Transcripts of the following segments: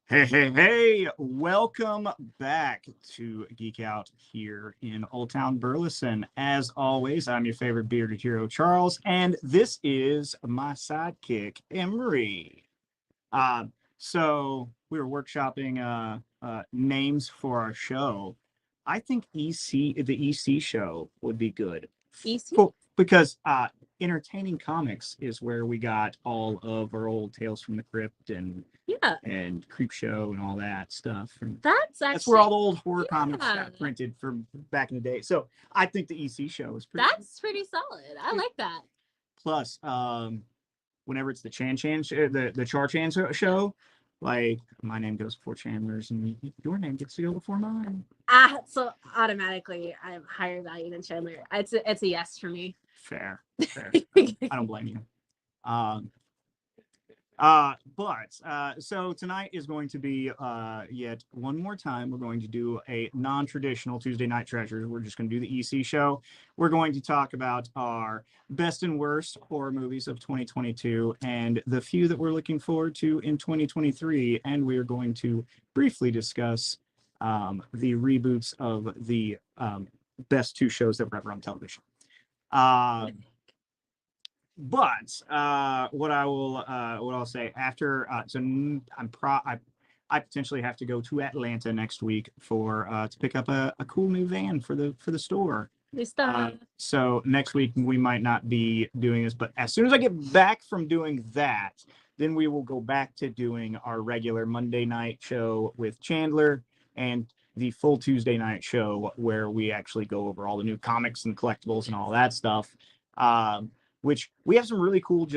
Hey, welcome back to Geek Out here in Old Town Burleson. As always, I'm your favorite bearded hero, Charles, and this is my sidekick, Emory. Uh, so we were workshopping names for our show. I think the EC show would be good. EC? Because entertaining comics is where we got all of our old Tales from the Crypt Yeah, and Creep Show and all that stuff. And that's where actually all the old horror comics yeah, got printed from back in the day. So I think the EC show is pretty. that's pretty solid. I like that. Plus, whenever it's the the Char Chan show, like my name goes before Chandler's, and your name gets to go before mine. So automatically I'm higher value than Chandler. It's a yes for me. Fair, fair. I don't blame you. Um, so tonight is going to be yet one more time. We're going to do a non-traditional Tuesday Night Treasures. We're just going to do the EC show. We're going to talk about our best and worst horror movies of 2022 and the few that we're looking forward to in 2023. And we're going to briefly discuss the reboots of the best two shows that were ever on television. But what I'll say after I potentially have to go to Atlanta next week for to pick up a cool new van for the store. So next week we might not be doing this, but as soon as I get back from doing that, then we will go back to doing our regular Monday night show with Chandler and the full Tuesday night show where we actually go over all the new comics and collectibles and all that stuff. Which we have some really cool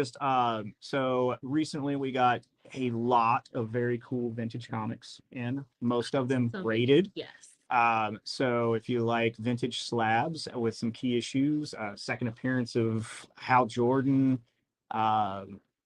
so recently we got a lot of very cool vintage comics in, most of them graded. Yes. So if you like vintage slabs with some key issues, second appearance of Hal Jordan,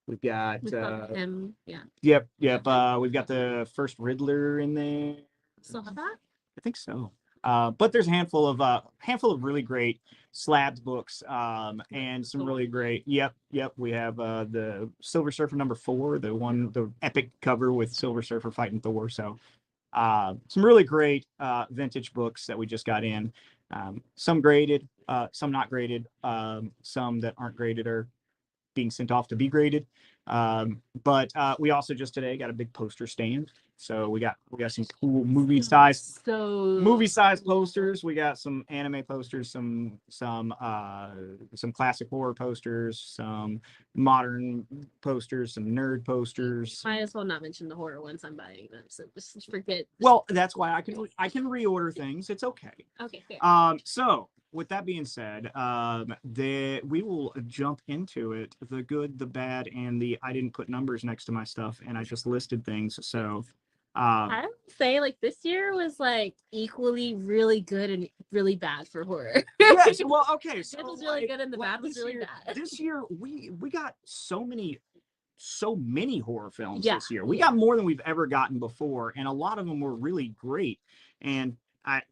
we've got him. Yeah. Yep. We've got the first Riddler in there. Still have that? I think so. But there's a handful of really great slabs books, and some really great. Yep. We have the Silver Surfer #4, the epic cover with Silver Surfer fighting Thor. So, some really great vintage books that we just got in. Some graded, some not graded. Some that aren't graded are being sent off to be graded. But we also just today got a big poster stand. So we got some cool movie size posters. We got some anime posters, some classic horror posters, some modern posters, some nerd posters. Might as well not mention the horror ones I'm buying them. So just forget. Well, that's why I can reorder things. It's okay. Okay. Fair. So with that being said, we will jump into it. The good, the bad, and the I didn't put numbers next to my stuff, and I just listed things. So I would say this year was equally really good and really bad for horror. Yes, well, okay. So it was really good and the bad was really bad. This year we got so many horror films this year. We got more than we've ever gotten before, and a lot of them were really great. And I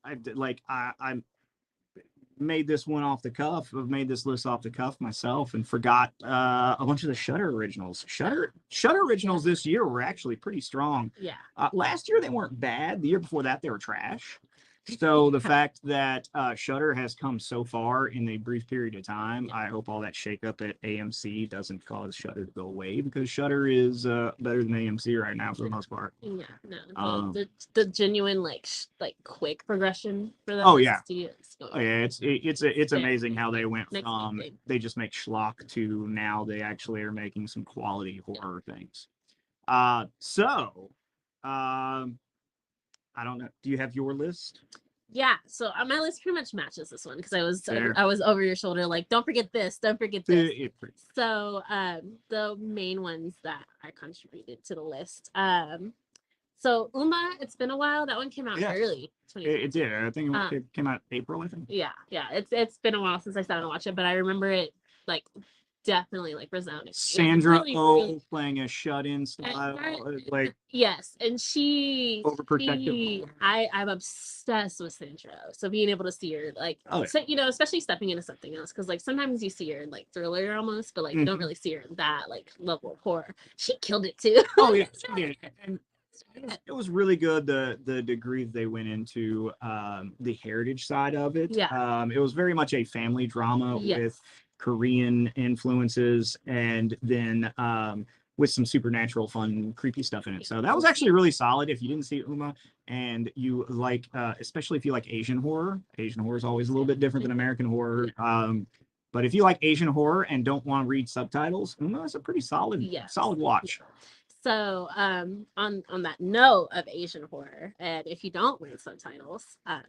made this one off the cuff. I've made this list off the cuff myself and forgot a bunch of the Shudder originals. Shudder originals this year were actually pretty strong. Yeah. Last year they weren't bad. The year before that they were trash. So the fact that Shudder has come so far in a brief period of time, I hope all that shakeup at AMC doesn't cause Shudder to go away, because Shudder is better than AMC right now for the most part. Yeah, no, the genuine quick progression for them. Oh yeah, it's amazing how they went from they just make schlock to now they actually are making some quality horror things. I don't know. Do you have your list? Yeah, so my list pretty much matches this one because I was over your shoulder don't forget this, don't forget this. So the main ones that I contributed to the list. So Uma, it's been a while. That one came out early. It did. I think it came out April. I think. Yeah. It's been a while since I sat and watched it, but I remember it definitely resounding. Sandra Oh playing a shut-in style, yes, and she overprotective. I'm obsessed with Sandra Oh. So being able to see her so, especially stepping into something else, because sometimes you see her in thriller almost, but you don't really see her in that level of horror. She killed it too. Oh yeah, and It was really good. The degree they went into the heritage side of it. Yeah. It was very much a family drama Yes. with Korean influences, and then with some supernatural, fun, creepy stuff in it. So that was actually really solid. If you didn't see Uma and you like, especially if you like Asian horror is always a little bit different than American horror. But if you like Asian horror and don't want to read subtitles, Uma is a pretty solid watch. So, on that note of Asian horror, and if you don't read subtitles, I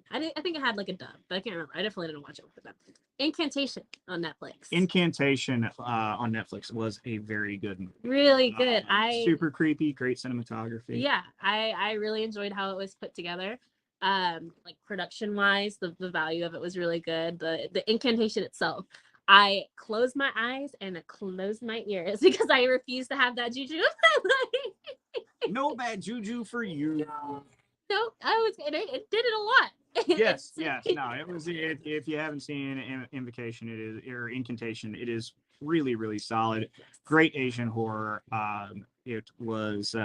think it had like a dub, but I can't remember. I definitely didn't watch it with a dub. Incantation on Netflix. Incantation on Netflix was a very good movie. Really good. Super creepy, great cinematography. Yeah, I really enjoyed how it was put together. Like production wise, the value of it was really good. The incantation itself. I closed my eyes and I closed my ears because I refuse to have that juju in my life. No bad juju for you. No, it did it a lot. Yes. No, it was. If you haven't seen Invocation, it is, or Incantation, it is really, really solid. Great Asian horror. It was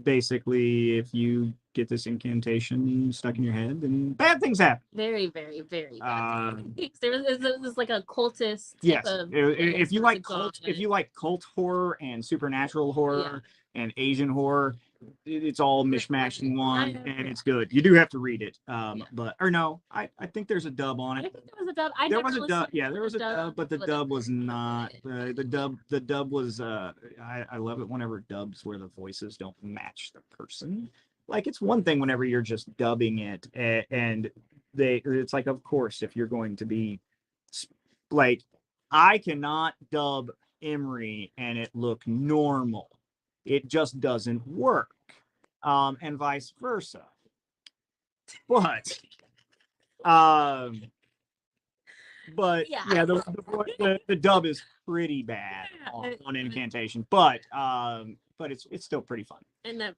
basically, if you get this incantation stuck in your head, then bad things happen. Very, very, very bad. There was like a cultist. Yes. If you like cult horror and supernatural horror and Asian horror, it's all mishmashed in one, and it's good. You do have to read it. But or no, I think there's a dub on it. I think there was a dub. There was a dub. Yeah, there was a dub, but the dub was not. The dub was. I love it whenever dubs where the voices don't match the person. Like, it's one thing whenever you're just dubbing it, and it's like, of course, if you're going to be like, I cannot dub Emory and it look normal. It just doesn't work. And vice versa. But yeah, the dub is pretty bad on Incantation, but it's still pretty fun. And that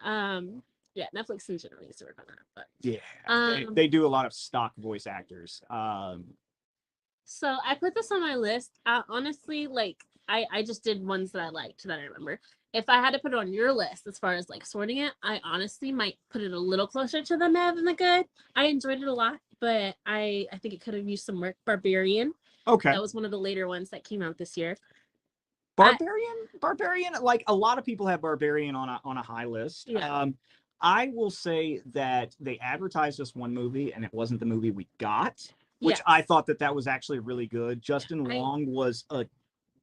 Netflix in general needs to work on that. But yeah, they do a lot of stock voice actors. So I put this on my list. Honestly, like I just did ones that I liked that I remember. If I had to put it on your list as far as like sorting it, I honestly might put it a little closer to the Mev and the good. I enjoyed it a lot, but I think it could have used some work. Barbarian. Okay. That was one of the later ones that came out this year. Barbarian, like a lot of people have Barbarian on a high list. Yeah. I will say that they advertised this one movie and it wasn't the movie we got, which I thought that was actually really good. Justin Long was a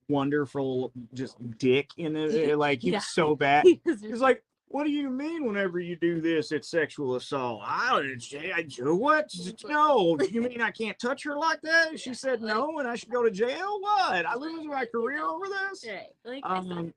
wonderful just dick in it. Like, he was so bad. He's like, what do you mean whenever you do this, it's sexual assault? I do what? No, you mean I can't touch her like that? She said no, and I should go to jail? What? I lose my career over this? Like, I'm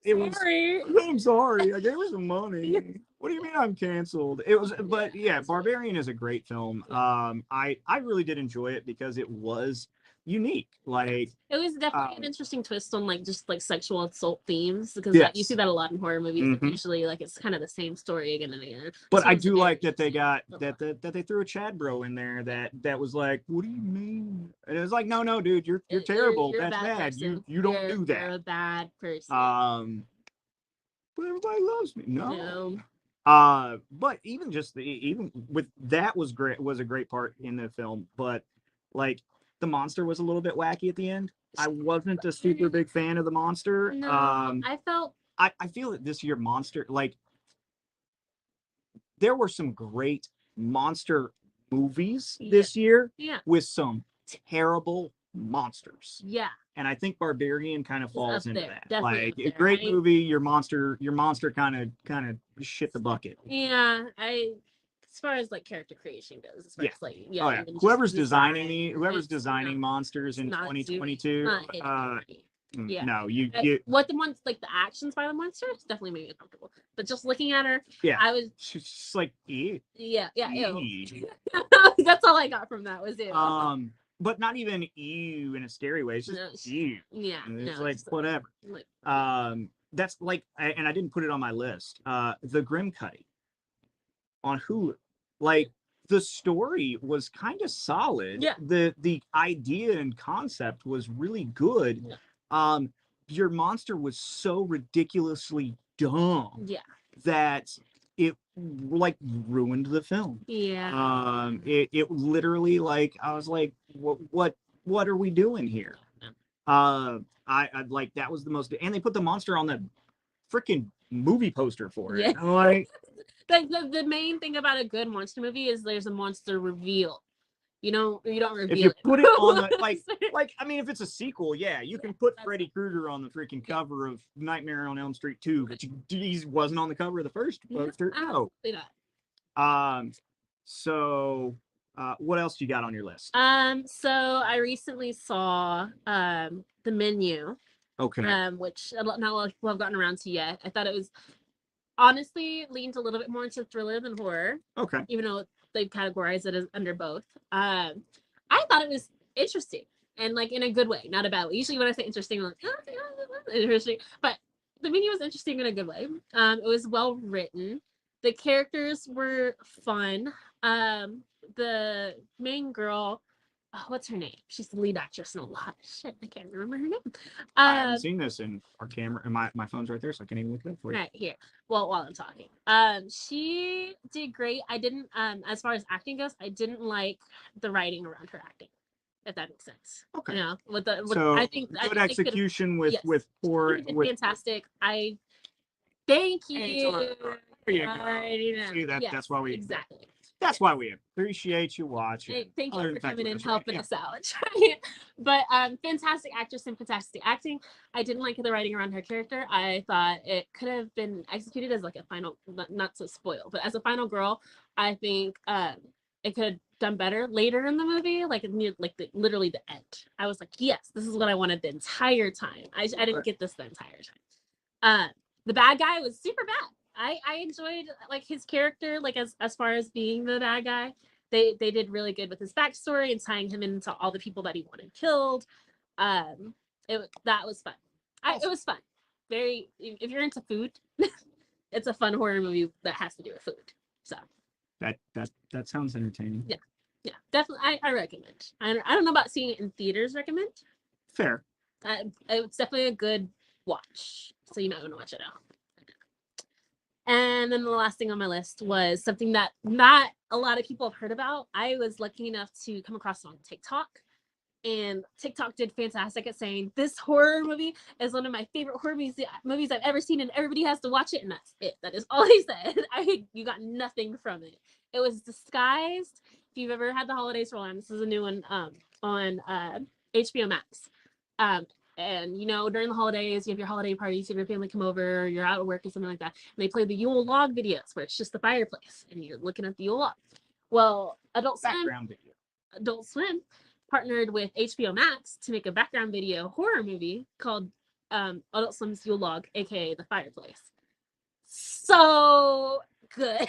sorry. I gave her some money. What do you mean I'm canceled? It was, but yeah, Barbarian is a great film. I really did enjoy it because it was unique. Like, it was definitely an interesting twist on like just like sexual assault themes, because you see that a lot in horror movies. Mm-hmm. Usually like it's kind of the same story again and again. But I do like that they got that they threw a Chad bro in there that was like, what do you mean? And it was like, no dude, you're terrible. That's bad. You don't do that. You're a bad person. But everybody loves me. No. But even with that was a great part in the film. But like, the monster was a little bit wacky at the end. I wasn't a super big fan of the monster. No, I feel that this year monster, like, there were some great monster movies this year with some terrible monsters. Yeah. And I think Barbarian kind of falls into that. Definitely like, a great movie, your monster kind of shit the bucket. Yeah, as far as like character creation goes, as far as like whoever's designing monsters in 2022, no, you what the ones like the actions by the monsters definitely made me uncomfortable. But just looking at her, I was just like, ew. Yeah. That's all I got from that was it. But not even ew in a scary way. It's just ew. Yeah, it's like whatever. That's like, and I didn't put it on my list. The Grim Cutty on Hulu. Like, the story was kind of solid. Yeah. The idea and concept was really good. Yeah. Your monster was so ridiculously dumb. Yeah. that it like ruined the film. Yeah. It literally, like, I was like, what are we doing here? I like, that was the most, and they put the monster on the freaking movie poster for it. Yeah. I'm like, The main thing about a good monster movie is there's a monster reveal. You don't reveal if you it. put it on the like, I mean, if it's a sequel, yeah, you can put Freddy Krueger on the freaking cover of Nightmare on Elm Street 2, but he wasn't on the cover of the first poster. No. Absolutely not. So what else you got on your list? So I recently saw The Menu, Okay. which not a lot of people have gotten around to yet. I thought it was honestly leans a little bit more into thriller than horror. Okay. Even though they've categorized it as under both. I thought it was interesting and like in a good way, not a bad way. Usually when I say interesting, I'm like, oh, interesting. But The Menu was interesting in a good way. It was well written. The characters were fun. The main girl, what's her name? She's the lead actress in a lot of shit. I can't remember her name. I haven't seen this in our camera, and my phone's right there, so I can't even look it up for you. Right here. Well, while I'm talking, she did great. I didn't, as far as acting goes, I didn't like the writing around her acting, if that makes sense. Okay. You know, so I think good execution with poor. With fantastic. Thank you. See, that's why we exactly. That's why we appreciate you watching. Hey, thank you for coming and helping us out. But fantastic actress and fantastic acting. I didn't like the writing around her character. I thought it could have been executed as like a final, not to spoil, but as a final girl. I think it could have done better later in the movie, like literally the end. I was like, yes, this is what I wanted the entire time. I didn't get this the entire time. The bad guy was super bad. I enjoyed like his character, like as far as being the bad guy. They did really good with his backstory and tying him into all the people that he wanted killed. That was fun. It was fun. Very, if you're into food, it's a fun horror movie that has to do with food. So that sounds entertaining. Yeah, definitely. I recommend. I don't know about seeing it in theaters. Recommend. Fair. It's definitely a good watch. So you might want to watch it out. And then the last thing on my list was something that not a lot of people have heard about. I was lucky enough to come across it on TikTok. And TikTok did fantastic at saying this horror movie is one of my favorite horror movies I've ever seen, and everybody has to watch it. And that's it. That is all he said. You got nothing from it. It was disguised. If you've ever had the holidays roll on, this is a new one on HBO Max. And during the holidays, you have your holiday parties, you have your family come over, you're out at work or something like that, and they play the Yule log videos where it's just the fireplace and you're looking at the Yule log. Well, Adult Swim partnered with HBO Max to make a background video horror movie called Adult Swim's Yule log, aka The Fireplace. So good.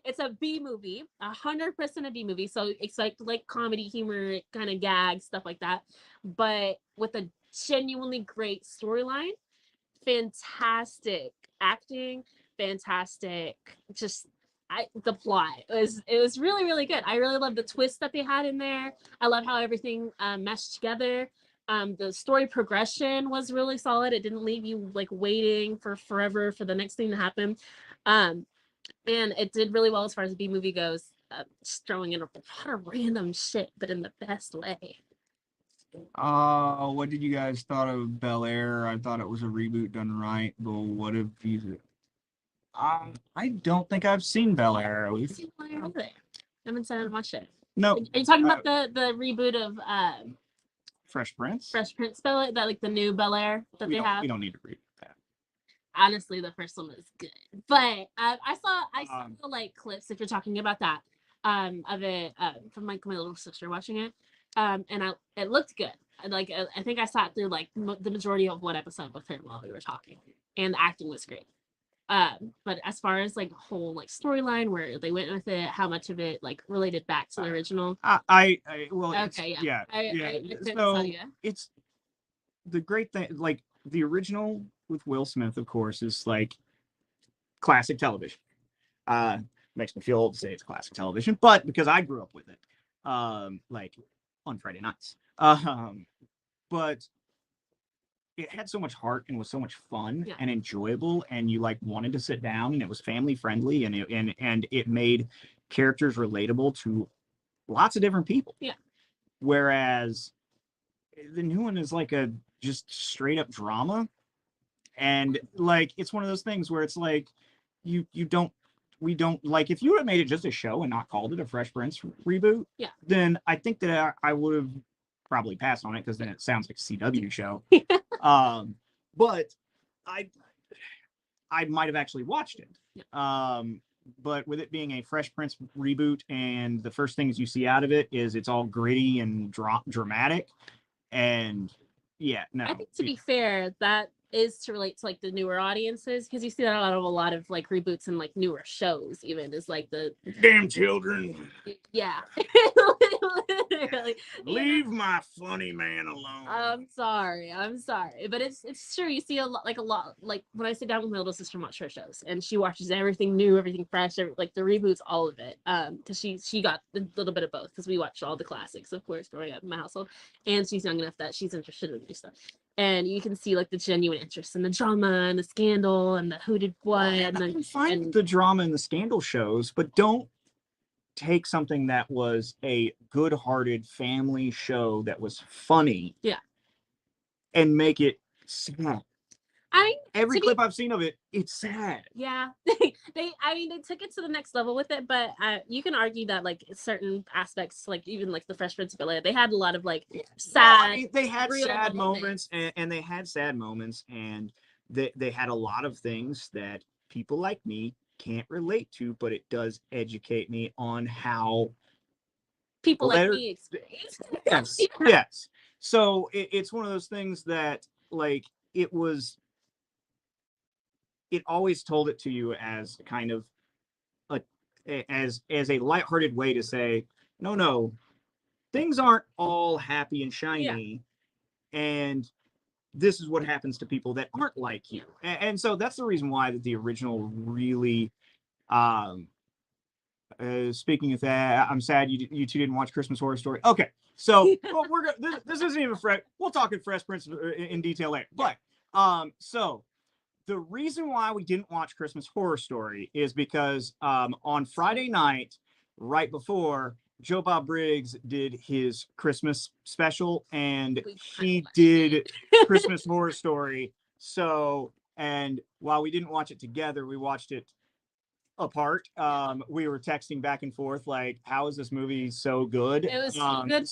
It's a B movie, 100% a B movie. So it's like comedy, humor, kind of gags, stuff like that, but with a genuinely great storyline, fantastic acting, fantastic. The plot it was really, really good. I really love the twist that they had in there. I love how everything meshed together. The story progression was really solid. It didn't leave you like waiting for forever for the next thing to happen. And it did really well as far as the B movie goes, just throwing in a lot of random shit, but in the best way. What did you guys thought of Bel Air? I thought it was a reboot done right, but what if you? I don't think I've seen Bel Air. I haven't seen it watched it. No. Are you talking about the reboot of Fresh Prince? Fresh Prince Bel Air, that like the new Bel Air that they have? We don't need to reboot that. Honestly, the first one was good, but I saw the like clips, if you're talking about that, of it from like my little sister watching it, and it looked good. I think I sat through like the majority of one episode with her while we were talking, and the acting was great. But as far as like whole like storyline where they went with it, how much of it like related back to the original? Well, okay, yeah. So it's the great thing, like the original with Will Smith, of course, is like classic television. Makes me feel old to say it's classic television, but because I grew up with it, like on Friday nights. But it had so much heart and was so much fun Yeah. and enjoyable, and you like wanted to sit down, and it was family friendly, and it made characters relatable to lots of different people. Yeah. Whereas the new one is like a just straight up drama, and like it's one of those things where it's like you don't we don't like, if you would have made it just a show and not called it a Fresh Prince reboot, Yeah. then I think that I would have probably passed on it, because then it sounds like a CW show. But I might have actually watched it. Yeah. But with it being a Fresh Prince reboot, and the first things you see out of it is it's all gritty and dramatic, and yeah, no. I think, to be fair, that is to relate to like the newer audiences, because you see that a lot of like reboots and like newer shows, even is like the damn children. Yeah. Literally. Leave my funny man alone. I'm sorry, but it's true. You see a lot, like when I sit down with my little sister and watch her shows, and she watches everything new, everything fresh, like the reboots, all of it. Because she got a little bit of both, because we watched all the classics, of course, growing up in my household, and she's young enough that she's interested in new stuff. And you can see like the genuine interest in the drama and the scandal and the who did what. And I can find the drama in the scandal shows, but don't take something that was a good-hearted family show that was funny, yeah, and make it sad. Every clip be, I've seen of it, it's sad. Yeah, they took it to the next level with it, but you can argue that like certain aspects, like even like the Fresh Prince of Bel-Air, they had a lot of like sad. They had sad moments, and they had sad moments, and they had a lot of things that people like me can't relate to, but it does educate me on how people like me experience. Yes, yes. So it's one of those things that like it always told it to you as kind of as a lighthearted way to say, no, things aren't all happy and shiny, and this is what happens to people that aren't like you. And so that's the reason why that the original really, speaking of that, I'm sad you two didn't watch Christmas Horror Story. Okay, so well, this isn't even fresh. We'll talk in Fresh Prince in detail later. But so the reason why we didn't watch Christmas Horror Story is because on Friday night, right before, Joe Bob Briggs did his Christmas special, and he did Christmas Horror Story. So, and while we didn't watch it together, we watched it apart. We were texting back and forth like, how is this movie so good? It was so good.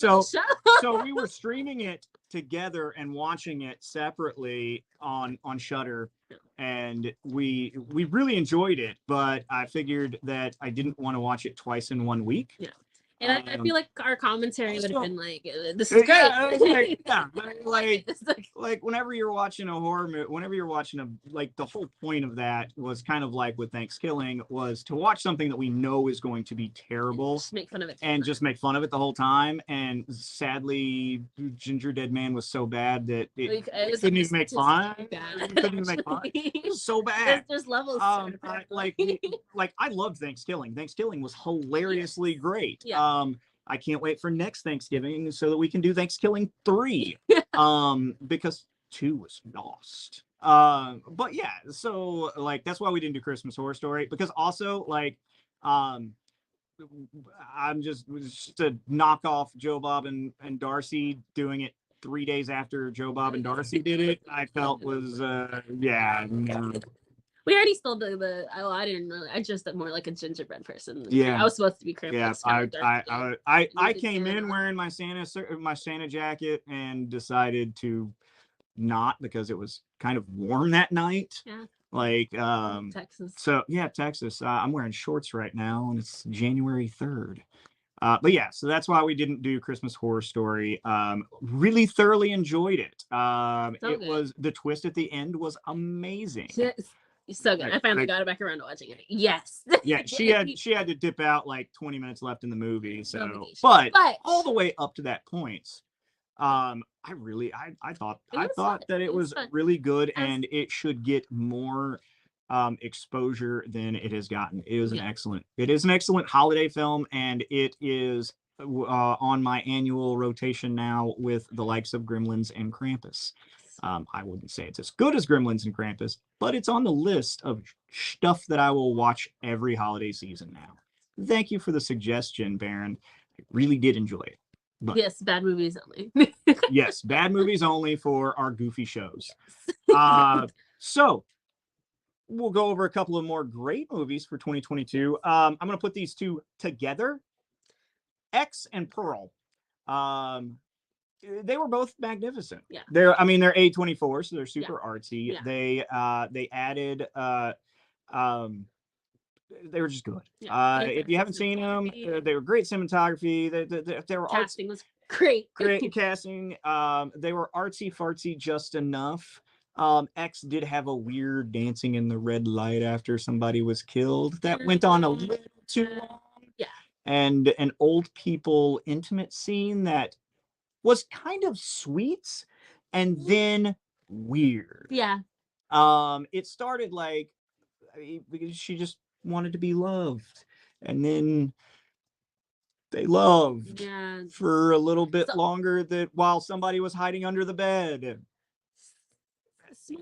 So we were streaming it together and watching it separately on Shudder, and we really enjoyed it, but I figured that I didn't want to watch it twice in 1 week. Yeah. And I feel like our commentary would have been like, "This is great." Like whenever you're watching a horror movie, whenever you're watching like the whole point of that was kind of like with Thanksgiving, was to watch something that we know is going to be terrible, just make fun of it, and just make fun of it the whole time. And sadly, Ginger Dead Man was so bad that it couldn't even make fun. Couldn't even make fun. It was so bad. There's levels. Like I loved Thanksgiving. Thanksgiving was hilariously great. Yeah. I can't wait for next Thanksgiving so that we can do Thanksgiving 3. Because 2 was lost. But yeah, so like that's why we didn't do Christmas Horror Story, because also like I'm just to knock off Joe Bob and Darcy doing it 3 days after Joe Bob and Darcy did it, I felt was yeah. We already stole the. Oh, I didn't really. I just more like a gingerbread person. Yeah, I was supposed to be Krampus. Yeah, I came in wearing my Santa jacket and decided to not, because it was kind of warm that night. Yeah. Like Texas. So yeah, Texas. I'm wearing shorts right now, and it's January 3rd. But yeah, so that's why we didn't do Christmas Horror Story. Really thoroughly enjoyed it. It was, the twist at the end was amazing. Yes. So good. I finally got back around to watching it. Yes. Yeah, she had to dip out like 20 minutes left in the movie. So, but all the way up to that point, I thought that it was really good, and it should get more exposure than it has gotten. It is an excellent holiday film, and it is on my annual rotation now with the likes of Gremlins and Krampus. I wouldn't say it's as good as Gremlins and Krampus, but it's on the list of stuff that I will watch every holiday season now. Thank you for the suggestion, Baron. I really did enjoy it. But yes, bad movies only. Yes, bad movies only for our goofy shows. Yes. So we'll go over a couple of more great movies for 2022. I'm going to put these two together. X and Pearl. They were both magnificent. Yeah. They're A24, so they're super artsy. Yeah. They added they were just good. Yeah. If you haven't seen them, they were great cinematography. They were casting was great. Great casting. They were artsy fartsy just enough. X did have a weird dancing in the red light after somebody was killed. That went on a little too long. Yeah. And an old people intimate scene that was kind of sweet and then weird. Yeah. It started like because she just wanted to be loved, and then they loved for a little bit longer that while somebody was hiding under the bed.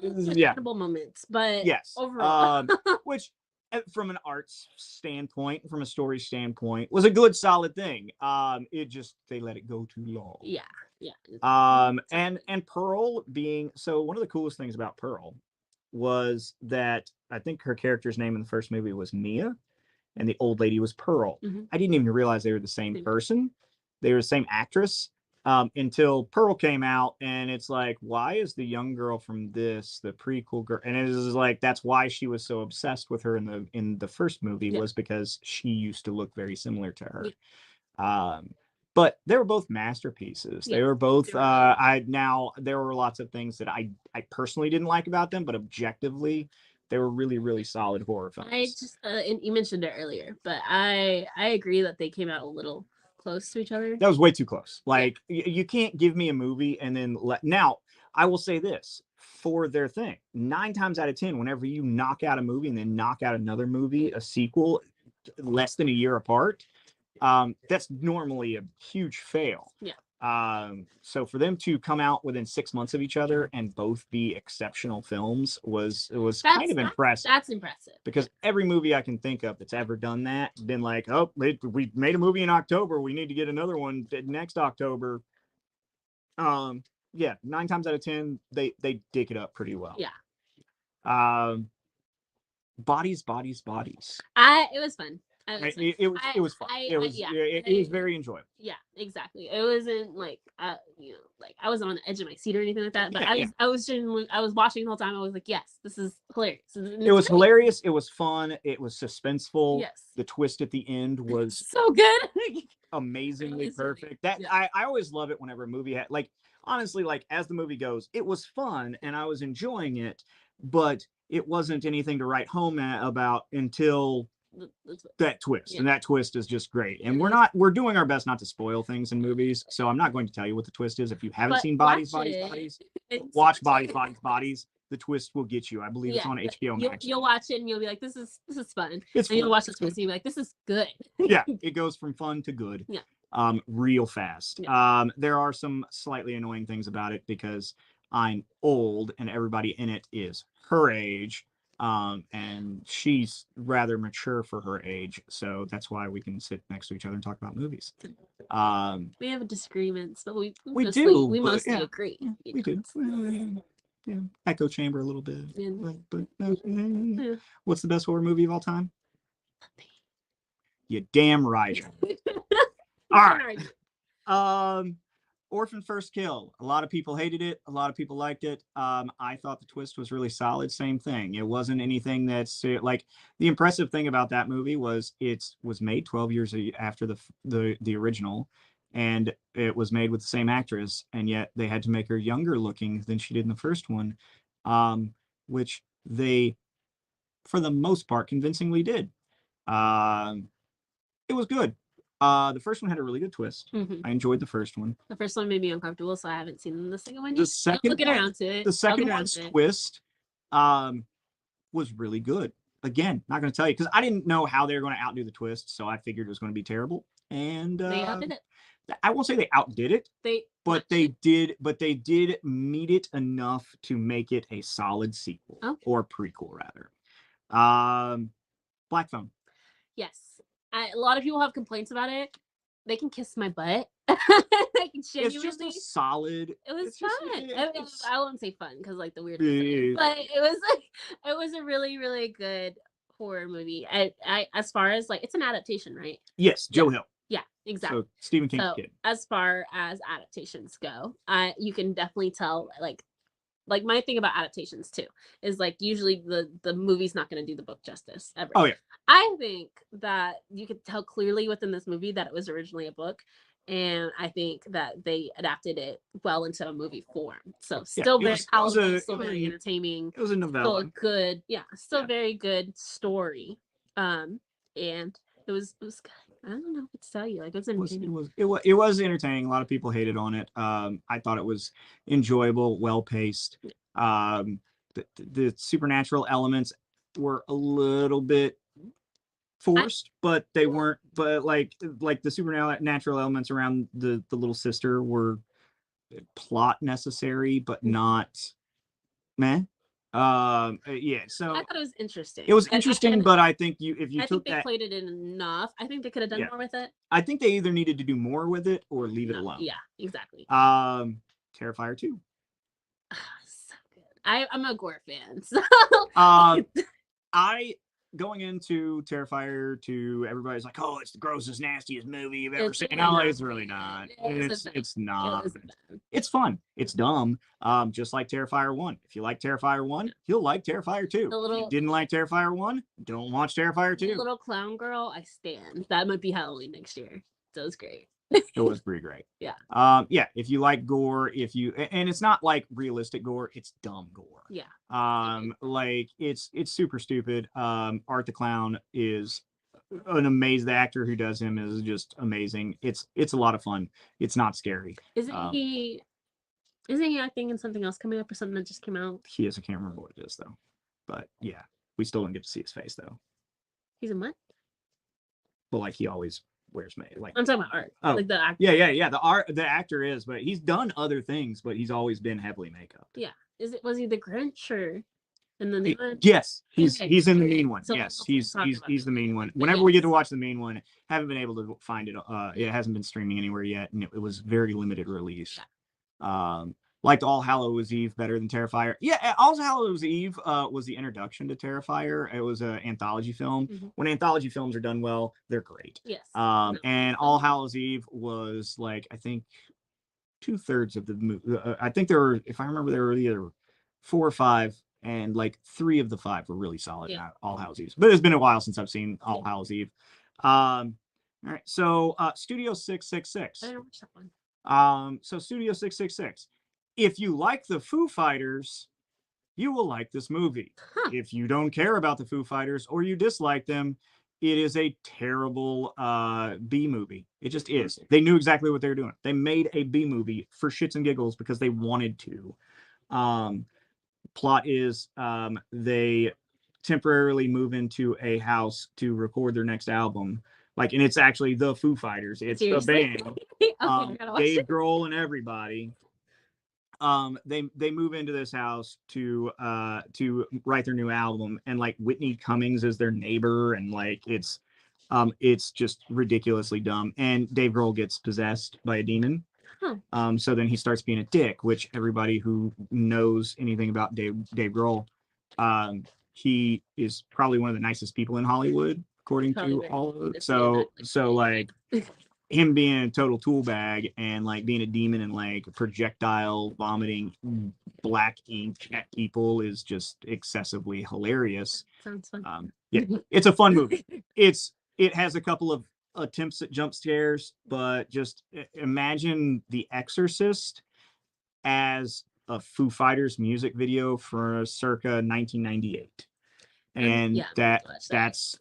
Incredible moments, but yes, overall, which from an arts standpoint, from a story standpoint, was a good solid thing. It just they let it go too long. Yeah. And Pearl being so one of the coolest things about Pearl was that I think her character's name in the first movie was Mia, and the old lady was Pearl. Mm-hmm. I didn't even realize they were the same person. They were the same actress until Pearl came out, and it's like, why is the young girl from this the prequel girl? And it was like that's why she was so obsessed with her in the first movie was because she used to look very similar to her. Yeah. But they were both masterpieces. They were both. Now there were lots of things that I personally didn't like about them, but objectively, they were really, really solid horror films. I just and you mentioned it earlier, but I agree that they came out a little close to each other. That was way too close. Like you can't give me a movie and then now. I will say this for their thing: 9 times out of 10, whenever you knock out a movie and then knock out another movie, a sequel, less than a year apart. That's normally a huge fail. Yeah. So for them to come out within 6 months of each other and both be exceptional films was kind of impressive. That's impressive. Because every movie I can think of that's ever done that, been like, oh, we made a movie in October, we need to get another one next October. Yeah, 9 times out of 10, they dig it up pretty well. Yeah. Bodies. It was fun. It was fun. It was very enjoyable. Yeah, exactly. It wasn't like like I wasn't on the edge of my seat or anything like that. But I was watching the whole time. I was like, yes, this is hilarious. It was hilarious. It was fun. It was suspenseful. Yes. The twist at the end was so good. Amazingly perfect. I always love it whenever a movie had honestly, as the movie goes, it was fun and I was enjoying it, but it wasn't anything to write home about until that twist. And that twist is just great. And we're doing our best not to spoil things in movies, so I'm not going to tell you what the twist is. If you haven't seen Bodies, watch Bodies. The twist will get you. I believe it's on HBO Max. You'll watch it and you'll be like, this is fun. You'll watch the twist and you'll be like, this is good. Yeah, it goes from fun to good. Yeah. Real fast. Yeah. There are some slightly annoying things about it because I'm old and everybody in it is her age. And she's rather mature for her age, so that's why we can sit next to each other and talk about movies. We have disagreements, but we mostly agree. We do. Yeah, echo chamber a little bit. Yeah. What's the best horror movie of all time? You damn right. All right. Orphan First Kill. A lot of people hated it. A lot of people liked it. I thought the twist was really solid. Same thing. It wasn't anything that's like the impressive thing about that movie was it was made 12 years after the original, and it was made with the same actress, and yet they had to make her younger looking than she did in the first one, which they, for the most part, convincingly did. It was good. The first one had a really good twist. Mm-hmm. I enjoyed the first one. The first one made me uncomfortable, so I haven't seen the second one yet. The second I'll get around to it. The second one's twist was really good. Again, not going to tell you because I didn't know how they were going to outdo the twist, so I figured it was going to be terrible. And they outdid it. I won't say they outdid it, but they did meet it enough to make it a solid sequel or prequel rather. Black Phone. Yes. A lot of people have complaints about it. They can kiss my butt. It's just a solid. It was fun. I won't say fun because like the weird, but it was a really really good horror movie. I as far as like it's an adaptation, right? Yes, Joe Hill. Yeah, exactly. So Stephen King's kid. As far as adaptations go, you can definitely tell like my thing about adaptations too is like usually the movie's not going to do the book justice ever. Oh yeah. I think that you could tell clearly within this movie that it was originally a book, and I think that they adapted it well into a movie form. So still very powerful, still very entertaining. It was a novella. Still a good, very good story. And it was good. I don't know what to tell you. Like it was entertaining. It was entertaining. A lot of people hated on it. I thought it was enjoyable, well paced. The supernatural elements were a little bit forced, but they weren't. But like the supernatural elements around the little sister were plot necessary, but not meh. Yeah, so I thought it was interesting. It was interesting, but I think if you took they that, played it enough. I think they could have done more with it. I think they either needed to do more with it or leave it alone. Yeah, exactly. Terrifier 2. So good. I'm a gore fan. So going into Terrifier 2, everybody's like, "Oh, it's the grossest, nastiest movie you've ever seen." No, it's really not. It's not. It's fun. It's dumb. Just like Terrifier 1. If you like Terrifier 1, you'll like Terrifier 2. If you didn't like Terrifier 1, don't watch Terrifier 2. The little clown girl, I stand. That might be Halloween next year. So it was great. It was pretty great. Yeah. If you like gore, and it's not like realistic gore, it's dumb gore. Yeah. Like it's super stupid. Art the Clown is an amazing. The actor who does him is just amazing. It's a lot of fun. It's not scary. Isn't he acting in something else coming up or something that just came out? He is. I can't remember what it is though. But yeah, we still don't get to see his face though. He's in what? Well, like he always wears makeup. Like I'm talking about art. Oh, like the actor. Yeah. The actor is, but he's done other things, but he's always been heavily makeup. Yeah. Was he the Grinch or? And then yes, he's in the mean one. So yes, he's the mean one. Whenever we get to watch the mean one, haven't been able to find it. It hasn't been streaming anywhere yet, and it was very limited release. Yeah. Liked All Hallows Eve better than Terrifier. Yeah, All Hallows Eve was the introduction to Terrifier. It was an anthology film. Mm-hmm. When anthology films are done well, they're great. Yes. And All Hallows Eve was like, I think 2/3 of the movie. I think there were, if I remember, there were either 4 or 5, and like 3 of the 5 were really solid. Yeah. All Hallows Eve. But it's been a while since I've seen All Hallows Eve. All right. So Studio 666. I didn't watch that one. So Studio 666. If you like the Foo Fighters, you will like this movie. Huh. If you don't care about the Foo Fighters or you dislike them, it is a terrible B movie. It just is. They knew exactly what they were doing. They made a B movie for shits and giggles because they wanted to. Plot is they temporarily move into a house to record their next album. Like, and it's actually the Foo Fighters. It's the band. Dave Grohl and everybody. They move into this house to write their new album, and like Whitney Cummings is their neighbor, and like it's just ridiculously dumb. And Dave Grohl gets possessed by a demon. Huh. So then he starts being a dick, which everybody who knows anything about Dave Grohl, he is probably one of the nicest people in Hollywood, according to all of it. So like him being a total tool bag and like being a demon and like projectile vomiting black ink at people is just excessively hilarious. Sounds fun. Yeah, it's a fun movie. It has a couple of attempts at jump scares, but just imagine The Exorcist as a Foo Fighters music video for circa 1998. And that's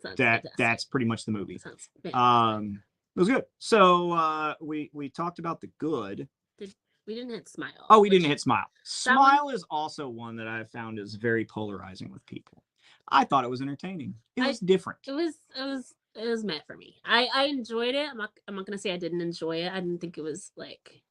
pretty much the movie. It was good. So we talked about The Good. We didn't hit Smile. Oh, we didn't hit Smile. Smile is also one that I found is very polarizing with people. I thought it was entertaining. It was different. It it was meant for me. I enjoyed it. I'm not gonna say I didn't enjoy it. I didn't think it was like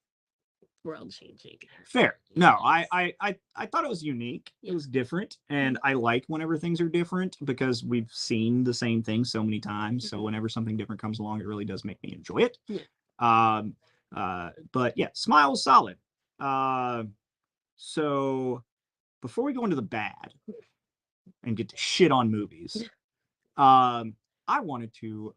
world changing. Fair. No, I thought it was unique. Yeah. It was different, and I like whenever things are different because we've seen the same thing so many times. So whenever something different comes along, it really does make me enjoy it. Yeah. But yeah, Smile was solid. So before we go into the bad and get to shit on movies, I wanted to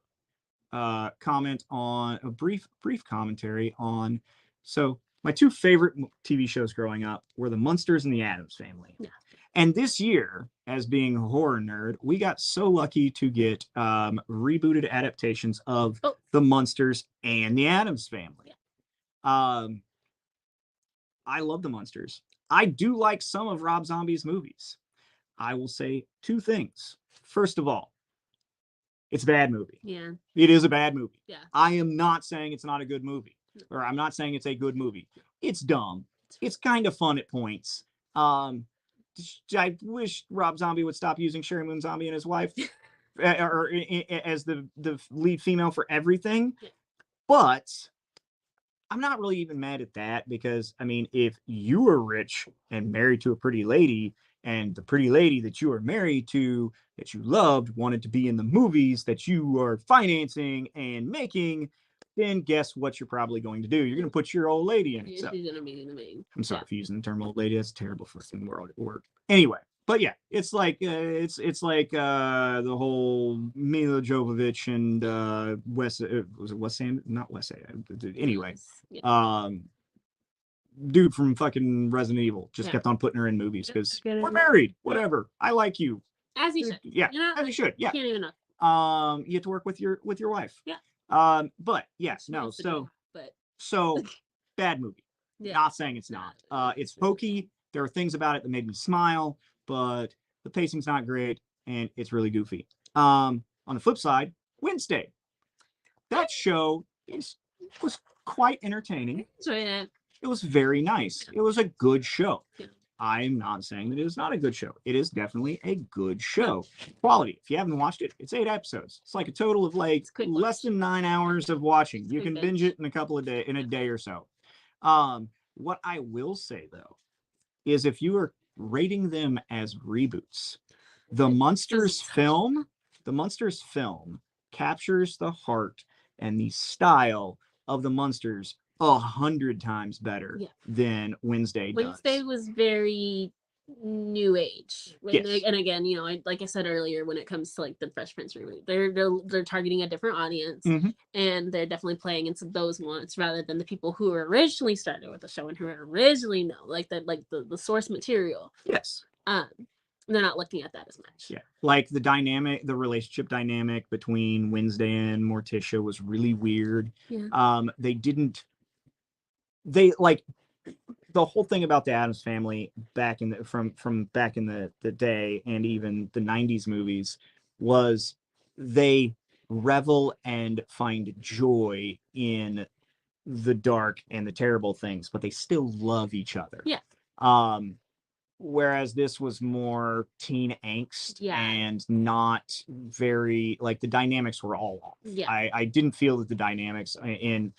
comment on a brief commentary on. So my two favorite TV shows growing up were the Munsters and the Addams Family. Yeah. And this year, as being a horror nerd, we got so lucky to get rebooted adaptations of the Munsters and the Addams Family. Yeah. I love the Munsters. I do like some of Rob Zombie's movies. I will say two things. First of all, it's a bad movie. Yeah. It is a bad movie. Yeah. I am not saying it's not a good movie, or I'm not saying it's a good movie. It's dumb. It's kind of fun at points. I wish Rob Zombie would stop using Sherry Moon Zombie and his wife or as the lead female for everything. Yeah. But I'm not really even mad at that because, I mean, if you were rich and married to a pretty lady and the pretty lady that you are married to, that you loved, wanted to be in the movies that you are financing and making, then guess what you're probably going to do? You're going to put your old lady in it. So, she's going to be in the main. I'm sorry for using the term old lady. That's a terrible fucking word. Anyway, but yeah, it's like the whole Mila Jovovich and Wes was it Wes Anderson? Not Wes Anderson. Anyway, yeah. Dude from fucking Resident Evil just kept on putting her in movies because we're married. Whatever. I like you. As you should. Yeah. You know, as you should. Yeah. Can't even know. You have to work with your wife. Yeah. But yes, no. So bad movie. Yeah. Not saying it's not. It's hokey. There are things about it that made me smile, but the pacing's not great and it's really goofy. On the flip side, Wednesday. That show was quite entertaining. It was very nice. It was a good show. Yeah. I'm not saying that it is not a good show. It is definitely a good show. Quality. If you haven't watched it, it's 8 episodes. It's like a total of like less than 9 hours of watching. You can binge it in a day or so. What I will say though is if you are rating them as reboots, the Munsters film captures the heart and the style of the Munsters 100 times better than Wednesday does. Wednesday was very new age. Yes. And again, you know, like I said earlier, when it comes to like the Fresh Prince reboot, they're targeting a different audience, and they're definitely playing into those wants rather than the people who originally started with the show and who originally know like the source material. Yes. They're not looking at that as much. Yeah. Like the relationship dynamic between Wednesday and Morticia was really weird. Yeah. They like the whole thing about the Addams Family back in from back in the day and even the 90s movies was they revel and find joy in the dark and the terrible things, but they still love each other. Yeah. Whereas this was more teen angst and not very like the dynamics were all off. Yeah. I didn't feel that the dynamics in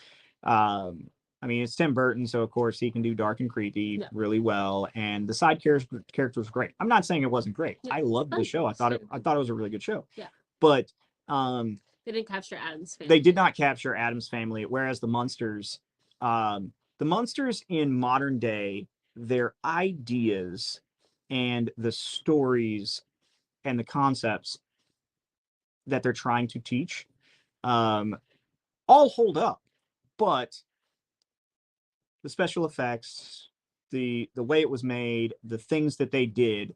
I mean, it's Tim Burton, so of course he can do dark and creepy really well, and the side character was great. I'm not saying it wasn't great. Yeah. I loved the show. I thought it was a really good show. Yeah. But they didn't capture Addams Family. They did not capture Addams Family, whereas the Munsters in modern day, their ideas and the stories and the concepts that they're trying to teach all hold up, but the special effects, the way it was made, the things that they did,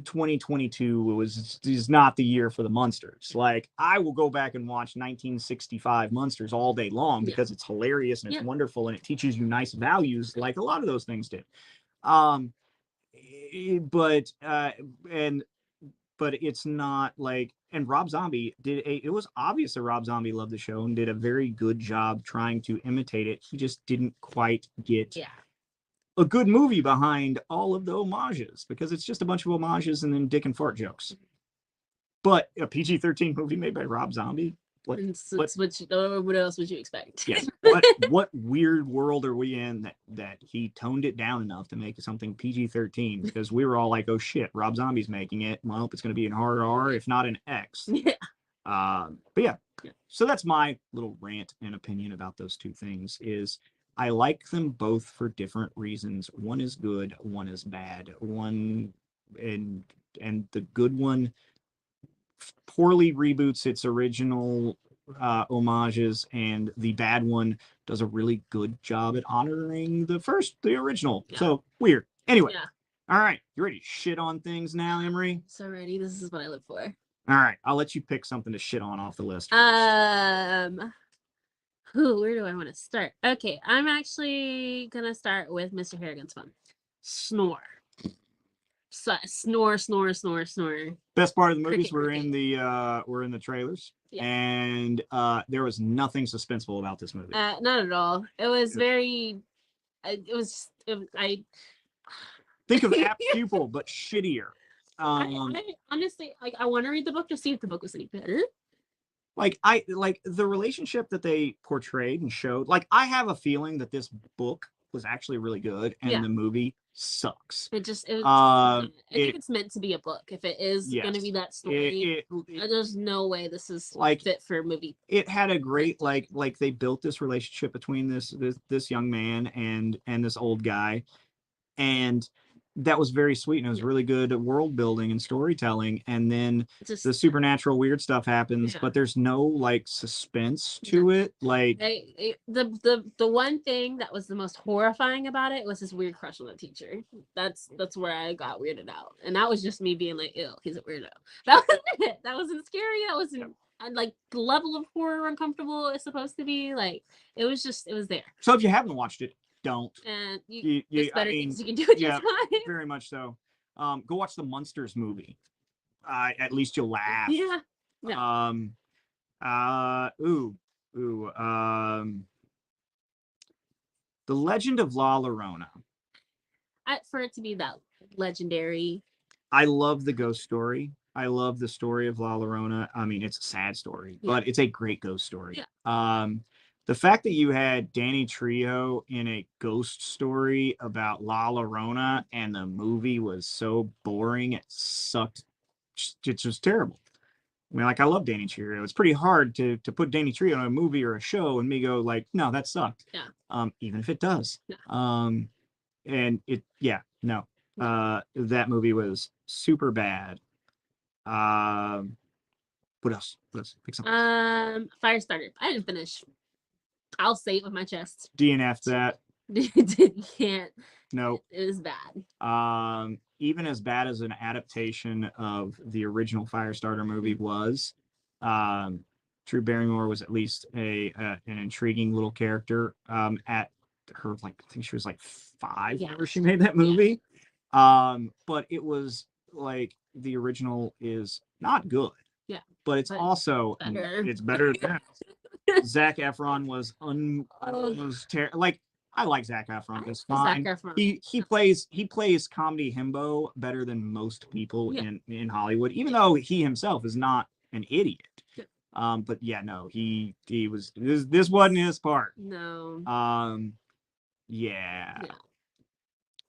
2022 is not the year for the Munsters. Like, I will go back and watch 1965 Munsters all day long because it's hilarious and it's wonderful and it teaches you nice values like a lot of those things did. But it's not like, and Rob Zombie it was obvious that Rob Zombie loved the show and did a very good job trying to imitate it. He just didn't quite get a good movie behind all of the homages because it's just a bunch of homages and then dick and fart jokes. but a PG-13 movie made by Rob Zombie. What else would you expect? Yes. What weird world are we in that he toned it down enough to make something PG-13? Because we were all like, oh shit, Rob Zombie's making it. Well, it's going to be an R, if not an X. Yeah. But yeah. So that's my little rant and opinion about those two things. Is I like them both for different reasons. One is good, one is bad. One and the good one poorly reboots its original homages, and the bad one does a really good job at honoring the original. Yeah. So weird. Anyway, all right, you ready to shit on things now, Emory? So ready. This is what I live for. All right, I'll let you pick something to shit on off the list. Where do I want to start? Okay, I'm actually gonna start with Mr. Harrigan's Fun. Snore. Snore. Best part of the movies were in the trailers, and there was nothing suspenseful about this movie. Not at all. It was very. I think of Apt Pupil, but shittier. I honestly I want to read the book to see if the book was any better. Like the relationship that they portrayed and showed. Like I have a feeling that this book was actually really good, and the movie sucks. I think it's meant to be a book. If it is going to be that story, there's no way this is fit for a movie. It had a great like they built this relationship between this young man and this old guy, and that was very sweet, and it was really good world building and storytelling. And then the supernatural weird stuff happens, but there's no like suspense to it. Like the one thing that was the most horrifying about it was his weird crush on the teacher. That's where I got weirded out, and that was just me being like, ew, he's a weirdo. That was it. That wasn't scary. That wasn't like the level of horror uncomfortable it's supposed to be. Like it was there. So if you haven't watched it, don't. And there's better things you can do with your time. Very much so. Go watch the Munsters movie. At least you'll laugh. Yeah. The Legend of La Llorona. For it to be that legendary. I love the ghost story. I love the story of La Llorona. I mean, it's a sad story, but it's a great ghost story. Yeah. The fact that you had Danny Trejo in a ghost story about La Llorona and the movie was so boring, it sucked. It's just terrible. I mean, like, I love Danny Trejo. It's pretty hard to put Danny Trejo in a movie or a show and me go like, no, that sucked. Yeah. Even if it does. Yeah. And that movie was super bad. What else? Pick something. Firestarter. I didn't finish. I'll say it with my chest. DNF that. Can't. No. It was bad. Even as bad as an adaptation of the original Firestarter movie was, Drew Barrymore was at least an intriguing little character. At her, like, I think she was like 5 whenever she made that movie. But it was like the original is not good. Yeah. But it's also better. It's better than Zac Efron was like, I like Zac Efron. It's fine. He plays comedy himbo better than most people in Hollywood, even though he himself is not an idiot. But he was this wasn't his part. No.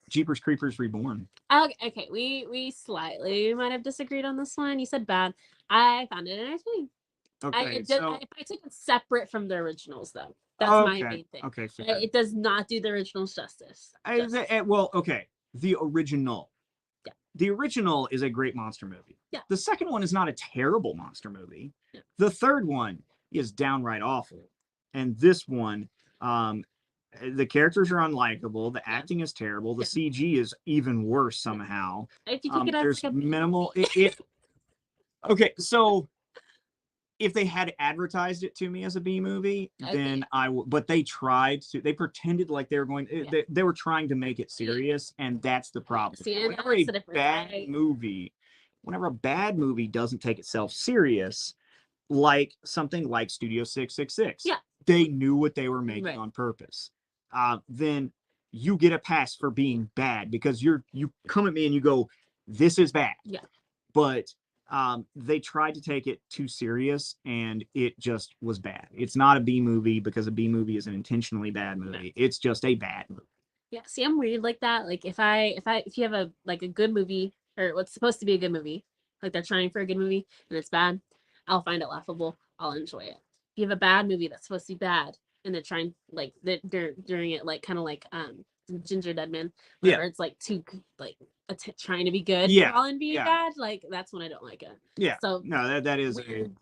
Jeepers Creepers Reborn. Okay, we slightly might have disagreed on this one. You said bad. I found it entertaining. Okay, I took it separate from the originals, though. That's my main thing. Okay, it does not do the originals justice. The original. Yeah. The original is a great monster movie. Yeah. The second one is not a terrible monster movie. Yeah. The third one is downright awful, and this one, the characters are unlikable. The acting is terrible. The CG is even worse somehow. If you take it there's minimal. Okay, so if they had advertised it to me as a B movie, then I would. But they tried to. They pretended like they were going. They were trying to make it serious, and that's the problem. Whenever a bad movie doesn't take itself serious, like something like Studio 666, they knew what they were making on purpose. Then you get a pass for being bad because you come at me and you go, "This is bad." Yeah. But They tried to take it too serious, and it just was bad. It's not a B movie because a B movie is an intentionally bad movie. It's just a bad movie. Yeah, see, I'm weird like that. Like if you have a like a good movie or what's supposed to be a good movie, like they're trying for a good movie and it's bad, I'll find it laughable. I'll enjoy it. If you have a bad movie that's supposed to be bad and they're trying like they're doing it like kind of like Ginger Dead Man, whenever it's like too like trying to be good while in being bad, like that's when I don't like it. Yeah. So no, that is weird,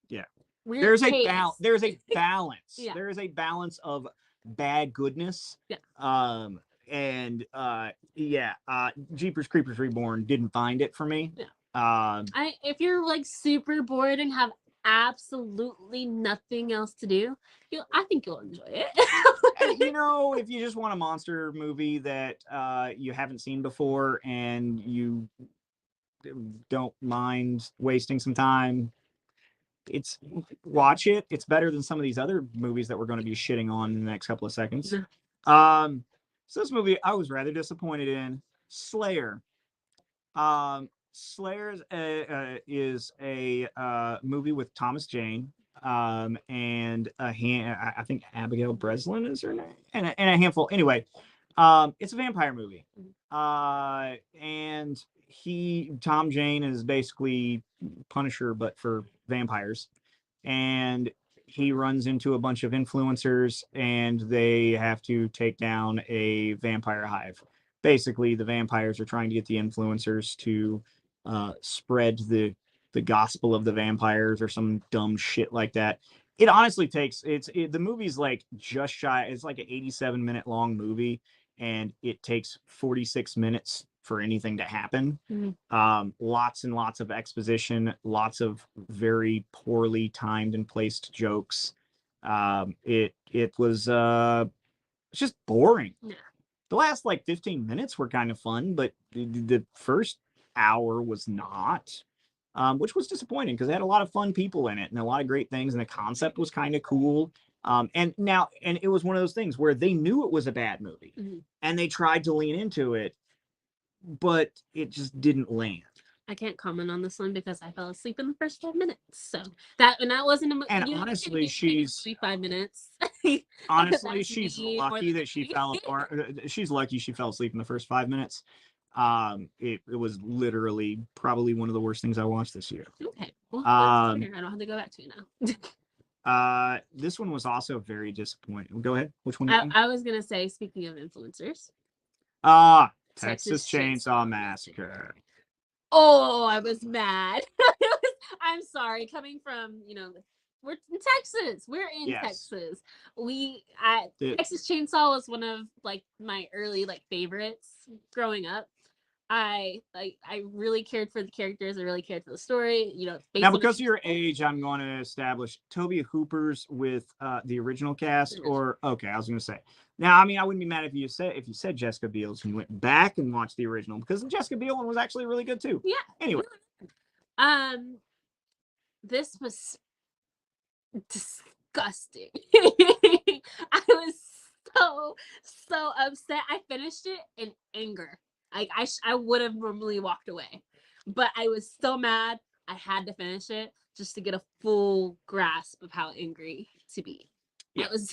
yeah. weird There's a taste. there's a balance. Yeah. There is a balance of bad goodness. Yeah. And Jeepers Creepers Reborn didn't find it for me. Yeah. If you're like super bored and have absolutely nothing else to do, I think you'll enjoy it. and, if you just want a monster movie that you haven't seen before and you don't mind wasting some time, watch it. It's better than some of these other movies that we're going to be shitting on in the next couple of seconds. So this movie I was rather disappointed in. Slayer. Slayer is a movie with Thomas Jane and I think Abigail Breslin is her name, and a handful. Anyway, it's a vampire movie, and Tom Jane is basically Punisher but for vampires, and he runs into a bunch of influencers and they have to take down a vampire hive. Basically, the vampires are trying to get the influencers to spread the gospel of the vampires or some dumb shit like that. It honestly takes the movie's like just shy. It's like an 87-minute long movie, and it takes 46 minutes for anything to happen. Lots and lots of exposition, lots of very poorly timed and placed jokes. It was just boring. Yeah. The last like 15 minutes were kind of fun, but the first hour was not, which was disappointing because it had a lot of fun people in it and a lot of great things, and the concept was kind of cool. And it was one of those things where they knew it was a bad movie and they tried to lean into it, but it just didn't land. I can't comment on this one because I fell asleep in the first 5 minutes. So that wasn't a movie. And honestly, she's 5 minutes. Honestly, she's lucky that she fell she's lucky she fell asleep in the first 5 minutes. It was literally probably one of the worst things I watched this year. Okay. Well, I don't have to go back to it now. This one was also very disappointing. Go ahead. Which one? I was gonna say, speaking of influencers. Texas Chainsaw Massacre. Oh, I was mad. I'm sorry. Coming from, we're in Texas. We're in Texas. Texas Chainsaw was one of like my early like favorites growing up. I really cared for the characters. I really cared for the story. Now, because of your age, I'm going to establish Toby Hooper's with the original cast, or okay, I was going to say. Now, I mean, I wouldn't be mad if you said Jessica Biel's and went back and watched the original, because the Jessica Biel one was actually really good too. Yeah. Anyway, this was disgusting. I was so upset. I finished it in anger. Like I would have normally walked away, but I was so mad. I had to finish it just to get a full grasp of how angry to be. Yeah. It was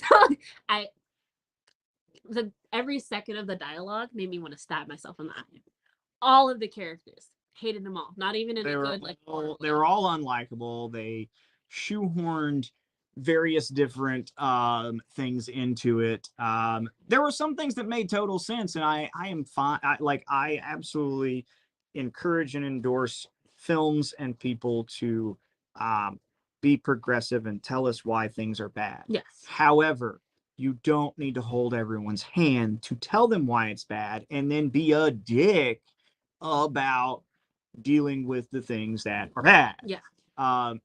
every second of the dialogue made me want to stab myself in the eye. All of the characters, hated them all. Not even in a good like. They were all unlikable. They shoehorned various different things into it. There were some things that made total sense, and I am fine. I absolutely encourage and endorse films and people to be progressive and tell us why things are bad. Yes. However, you don't need to hold everyone's hand to tell them why it's bad and then be a dick about dealing with the things that are bad. Yeah.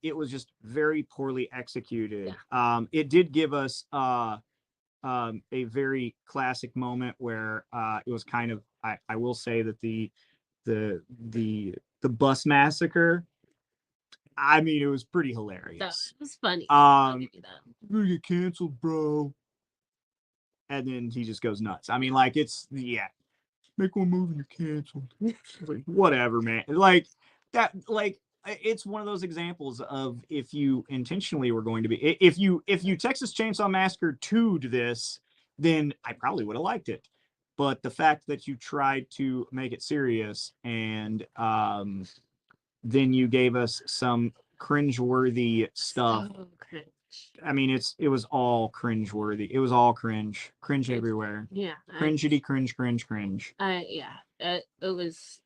It was just very poorly executed. Yeah. It did give us a very classic moment where it was kind of, I will say that the bus massacre, I mean, it was pretty hilarious. That was funny. We're gonna get canceled, bro. And then he just goes nuts. I mean, like, it's make one move and you're canceled. Like, whatever, man. Like that, like it's one of those examples of, if you intentionally were going to be, if you Texas Chainsaw Massacre 2'd this, then I probably would have liked it. But the fact that you tried to make it serious, and then you gave us some cringeworthy stuff. So cringe. I mean, it was all cringeworthy. It was all cringe everywhere. Yeah. Cringety, cringe. Yeah. It was.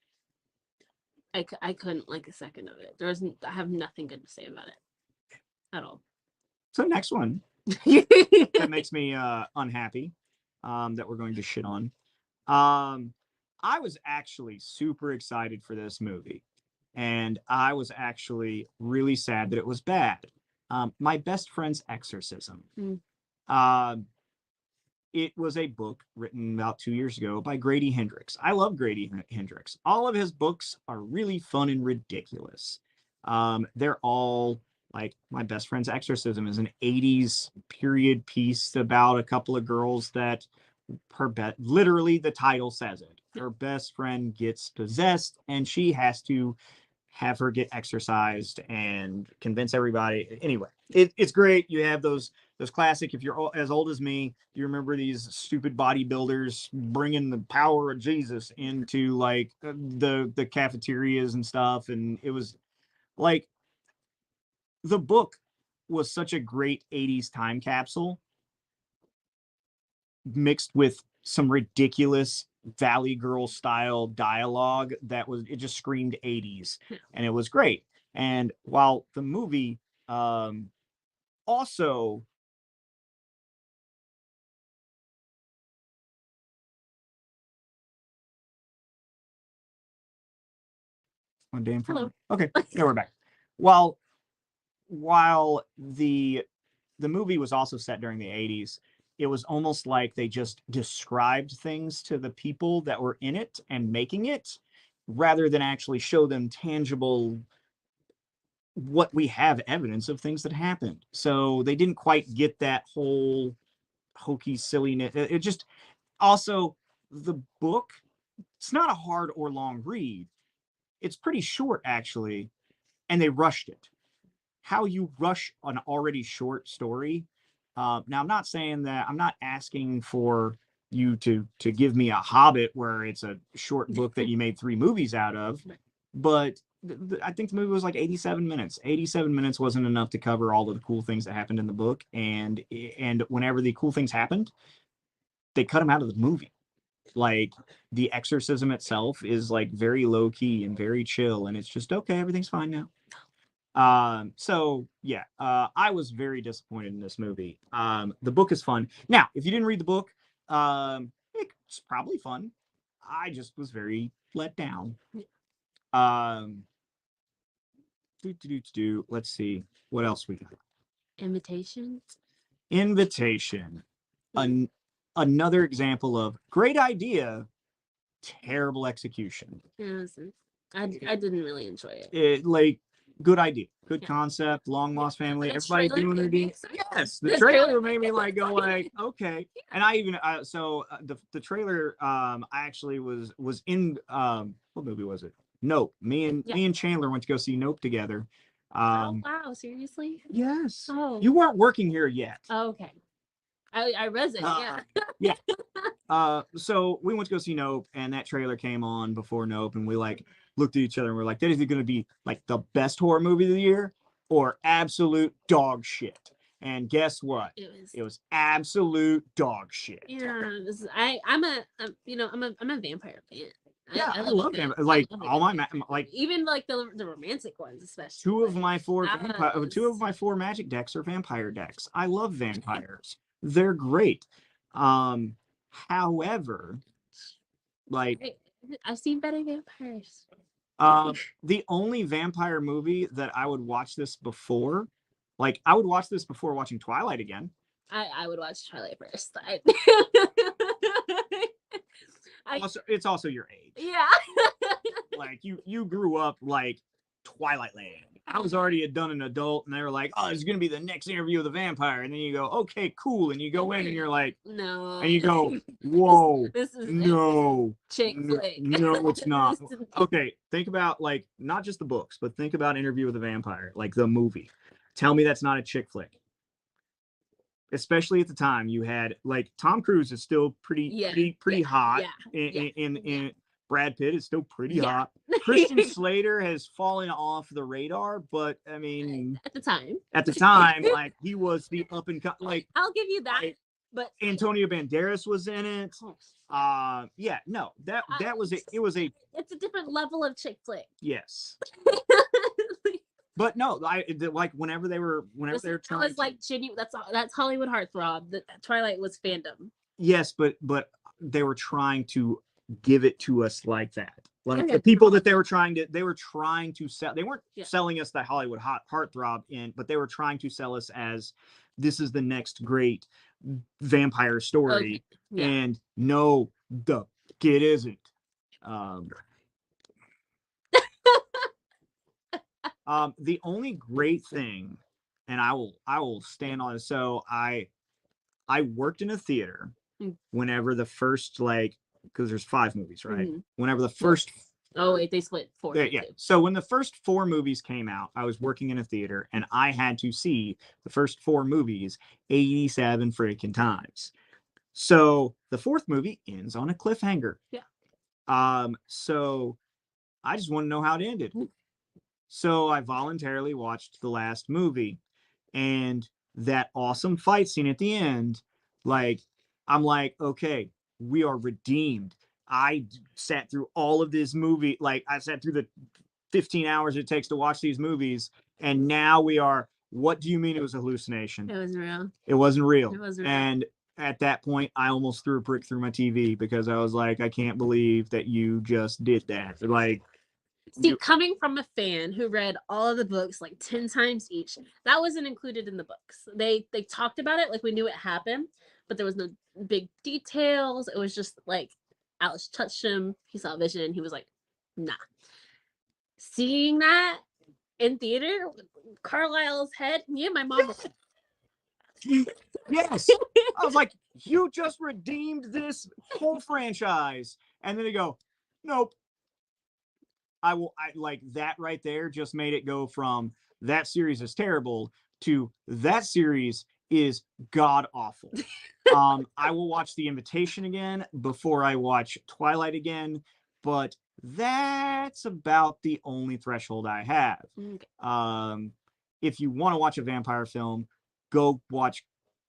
I couldn't like a second of it. I have nothing good to say about it at all. So next one that makes me unhappy, that we're going to shit on. I was actually super excited for this movie, and I was actually really sad that it was bad. My Best Friend's Exorcism. Mm. It was a book written about 2 years ago by Grady Hendrix. I love Grady Hendrix. All of his books are really fun and ridiculous. They're all like, My Best Friend's Exorcism is an 80s period piece about a couple of girls that literally the title says it. Her best friend gets possessed and she has to have her get exorcised and convince everybody. Anyway, it's great. You have those classic, if you're as old as me, you remember these stupid bodybuilders bringing the power of Jesus into like the cafeterias and stuff. And it was like, the book was such a great 80s time capsule mixed with some ridiculous Valley Girl style dialogue it just screamed 80s, and it was great. And while the movie also one damn phone. Hello. Okay, yeah, we're back. While the movie was also set during the 80s, it was almost like they just described things to the people that were in it and making it, rather than actually show them tangible, what we have evidence of things that happened. So they didn't quite get that whole hokey silliness. It just, also, the book, it's not a hard or long read. It's pretty short, actually, and they rushed it. How you rush an already short story. Now, I'm not saying that, I'm not asking for you to give me a Hobbit where it's a short book that you made 3 movies out of, but I think the movie was like 87 minutes. 87 minutes wasn't enough to cover all of the cool things that happened in the book, and whenever the cool things happened, they cut them out of the movie. Like, the exorcism itself is like very low key and very chill, and it's just, okay, everything's fine now. So yeah, I was very disappointed in this movie. The book is fun. Now, if you didn't read the book, it's probably fun. I just was very let down. Let's see what else we got. Invitations. Invitation. Another example of great idea, terrible execution. Yes, I didn't really enjoy it. Like, good idea, good concept, Long Lost Family, everybody doing their deeds. Yes, the trailer made me like go like, okay. And I even the trailer, I actually was in, what movie was it? Nope. Me and Chandler went to go see Nope together. Oh wow, seriously? Yes. Oh, you weren't working here yet. Oh, okay. I read it. Yeah. So we went to go see Nope, and that trailer came on before Nope, and we like looked at each other and we're like, that is going to be like the best horror movie of the year or absolute dog shit. And guess what? It was absolute dog shit. Yeah, I'm a vampire fan. Yeah, I love them. Like all my like even like the romantic ones, especially. Two of my 4 magic decks are vampire decks. I love vampires. They're great. However, like, I've seen better vampires. The only vampire movie that I would watch this before, like I would watch this before watching Twilight again. I would watch Twilight first. It's also your age. Yeah. Like you grew up like Twilight Land. I was already done an adult, and they were like, "Oh, it's gonna be the next interview with a vampire," and then you go, "Okay, cool," and you go in, and you're like, no, and you go, "Whoa, this is no, chick flick. no, it's not." Okay, think about like not just the books, but think about Interview with a Vampire, like the movie. Tell me that's not a chick flick. Especially at the time, you had like Tom Cruise is still pretty hot. In Brad Pitt is still pretty hot. Christian Slater has fallen off the radar, but I mean, at the time, like he was the up and like. I'll give you that. Like, but Antonio Banderas was in it. Yeah, no, that was it was a. It's a different level of chick flick. Yes. But no, like whenever they were trying. It was like genuine. That's Hollywood heartthrob. The Twilight was fandom. Yes, but they were trying to give it to us like that. Like the people that they were trying to sell. They weren't selling us the Hollywood heartthrob but they were trying to sell us as this is the next great vampire story. Okay. And no, it isn't. The only great thing, and I will stand on it. So I worked in a theater whenever the first, like, because there's 5 movies, right? Mm-hmm. Whenever the first. Oh wait, they split 4. Yeah. So when the first 4 movies came out, I was working in a theater and I had to see the first 4 movies 87 freaking times. So the 4th movie ends on a cliffhanger. Yeah. So I just want to know how it ended. So I voluntarily watched the last movie, and that awesome fight scene at the end, like, I'm like, okay, we are redeemed. I sat through all of this movie. Like, I sat through the 15 hours it takes to watch these movies. And now we are, what do you mean it was a hallucination? It wasn't real. It wasn't real. It wasn't real. And at that point, I almost threw a brick through my TV because I was like, I can't believe that you just did that. Like, see, coming from a fan who read all of the books like 10 times each, that wasn't included in the books. They talked about it like we knew it happened, but there was no big details. It was just like Alice touched him, he saw a vision, he was like, nah. Seeing that in theater, Carlisle's head, me and my mom. Yes. I was like, you just redeemed this whole franchise. And then they go, nope. I like that right there just made it go from that series is terrible to that series is god awful. I will watch The Invitation again before I watch Twilight again, but that's about the only threshold I have. Okay. If you want to watch a vampire film, go watch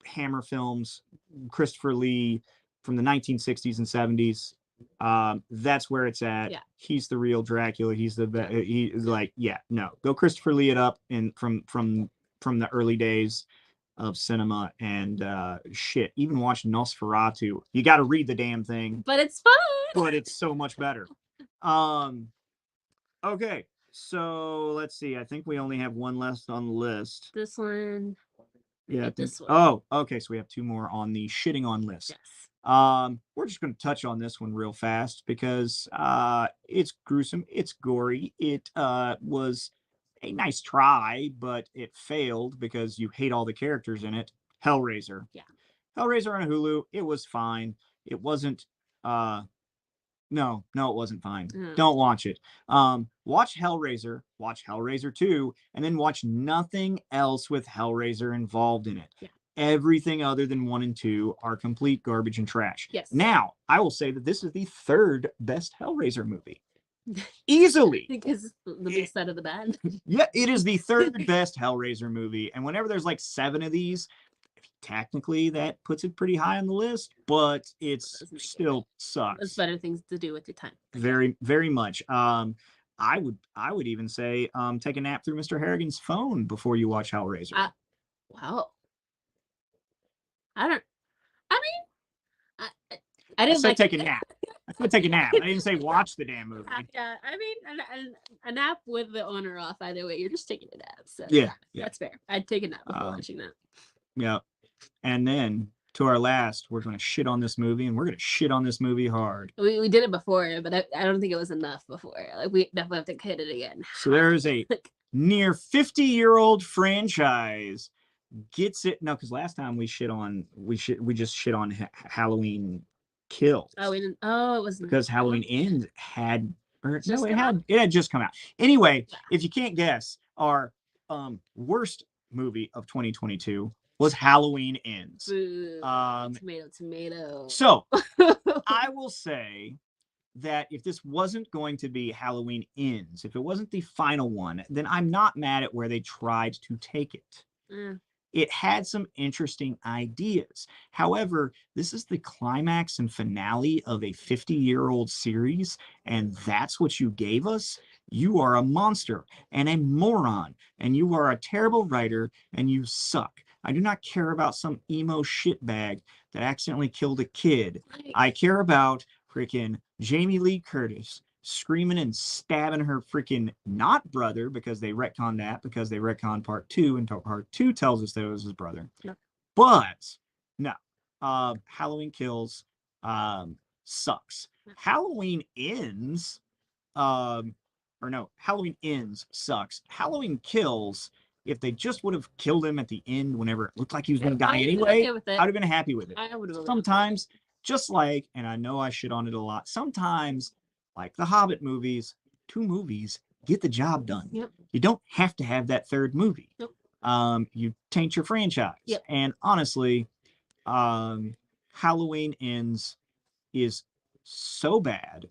Hammer films, Christopher Lee from the 1960s and 70s. That's where it's at. Yeah. He's the real Dracula. He's the he's like, yeah, no, go Christopher Lee it up in from the early days of cinema and shit. Even watch Nosferatu. You got to read the damn thing, but it's fun. But it's so much better. Okay, so let's see. I think we only have one left on the list. This one. Yeah. This one. Oh, okay. So we have 2 more on the shitting on list. Yes. We're just going to touch on this one real fast because it's gruesome, it's gory, it was a nice try, but it failed because you hate all the characters in it. Hellraiser. Yeah. Hellraiser on Hulu, it was fine. It wasn't no, it wasn't fine. Don't watch it. Watch Hellraiser 2, and then watch nothing else with Hellraiser involved in it. Yeah. Everything other than 1 and 2 are complete garbage and trash. Yes. Now, I will say that this is the 3rd best Hellraiser movie. Easily. Because the big side of the bad. Yeah, it is the 3rd best Hellraiser movie. And whenever there's like 7 of these, technically that puts it pretty high on the list, but it's still sucks. There's better things to do with your time. Very, very much. I would even say take a nap through Mr. Harrigan's phone before you watch Hellraiser. Wow. I didn't say take a nap. I said take a nap. I didn't say watch the damn movie. Yeah, I mean, a nap with the owner off. Either way, you're just taking a nap. So yeah. That's fair. I'd take a nap before watching that. Yeah, and then to our last, we're going to shit on this movie, and we're going to shit on this movie hard. We did it before, but I don't think it was enough before. Like we definitely have to hit it again. So there is a near 50-year-old franchise gets it. No, because last time we just shit on Halloween Kills. Oh, we didn't. Oh, it was because Halloween Ends had, or no, it had just come out. Anyway, if you can't guess, our worst movie of 2022 was Halloween Ends. Tomato. So I will say that if this wasn't going to be Halloween Ends, if it wasn't the final one, then I'm not mad at where they tried to take it. It had some interesting ideas. However, this is the climax and finale of a 50-year-old series, and that's what you gave us. You are a monster and a moron, and you are a terrible writer, and you suck. I do not care about some emo shitbag that accidentally killed a kid. I care about freaking Jamie Lee Curtis screaming and stabbing her freaking not brother, because they retconned that, because they retconned part 2, and part 2 tells us that it was his brother. No. But no, Halloween Kills sucks. No. Halloween Ends, Halloween Ends sucks. Halloween Kills, if they just would have killed him at the end whenever it looked like he was going to die anyway, I'd have been happy with it. Sometimes, just like, and I know I shit on it a lot, sometimes, like the Hobbit movies, 2 movies get the job done. Yep. You don't have to have that 3rd movie. Yep. You taint your franchise. Yep. And honestly, Halloween Ends is so bad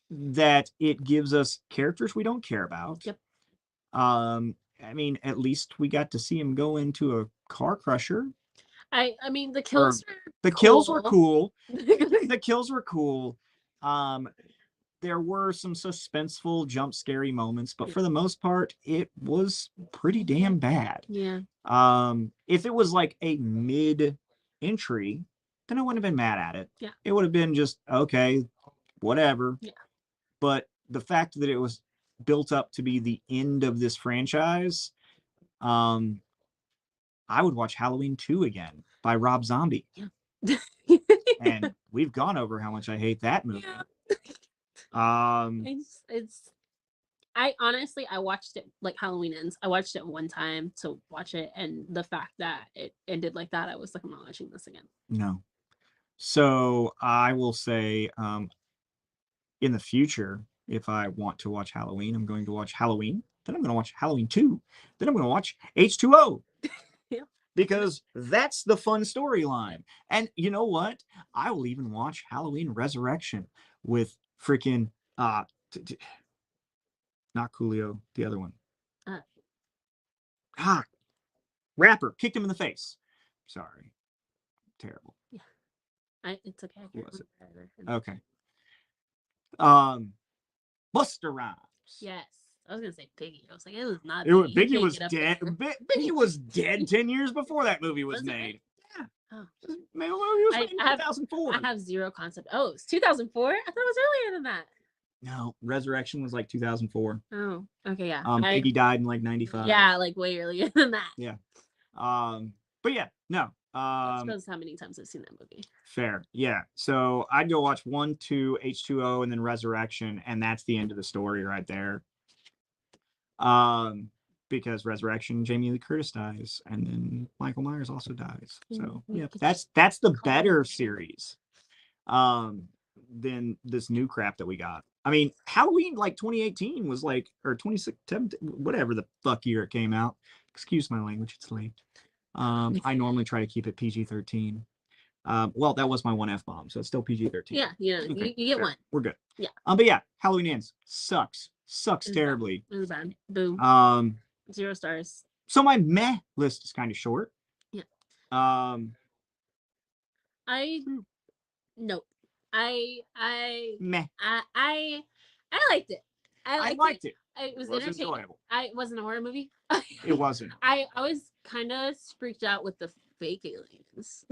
that it gives us characters we don't care about. Yep. I mean, at least we got to see him go into a car crusher. I mean, the kills were cool. The kills were cool. There were some suspenseful, jump scary moments, but for the most part, it was pretty damn bad. Yeah. If it was like a mid-entry, then I wouldn't have been mad at it. Yeah. It would have been just, okay, whatever. Yeah. But the fact that it was built up to be the end of this franchise, I would watch Halloween 2 again by Rob Zombie. Yeah. And we've gone over how much I hate that movie. Yeah. I honestly, I watched it like Halloween Ends. I watched it one time to watch it, and the fact that it ended like that, I was like, I'm not watching this again. No. So I will say, in the future, if I want to watch Halloween, I'm going to watch Halloween. Then I'm going to watch Halloween 2. Then I'm going to watch H2O. Yeah. Because that's the fun storyline. And you know what? I will even watch Halloween Resurrection with freaking not Coolio, the other one. Rapper kicked him in the face. Sorry. Terrible. Yeah. It's okay. Was it? Okay. Buster Rhymes. Yes. I was gonna say Biggie. I was like, it was not. Biggie was dead. Biggie was dead 10 years before that movie was made. Yeah. Oh. Maybe it was made in 2004. I have zero concept. Oh, it's 2004? I thought it was earlier than that. No, Resurrection was like 2004. Oh, okay, yeah. Biggie died in like 95. Yeah, like way earlier than that. Yeah. But yeah, no. That's how many times I've seen that movie. Fair. Yeah. So I'd go watch 1, 2, H2O, and then Resurrection, and that's the end of the story right there. Because Resurrection, Jamie Lee Curtis dies, and then Michael Myers also dies. So yeah, that's the better series. Than this new crap that we got. I mean, Halloween like 2018 was like, or 2017, whatever the fuck year it came out. Excuse my language, it's late. I normally try to keep it PG-13. Well, that was my one F-bomb, so it's still PG-13. Yeah, okay, you get one. We're good. Yeah. But yeah, Halloween Ends sucks terribly. It was bad. Boom. 0 stars. So my meh list is kind of short. Yeah. Meh. I liked it. I liked it. It was entertaining. Enjoyable. It wasn't a horror movie. It wasn't. I was kind of freaked out with the fake aliens.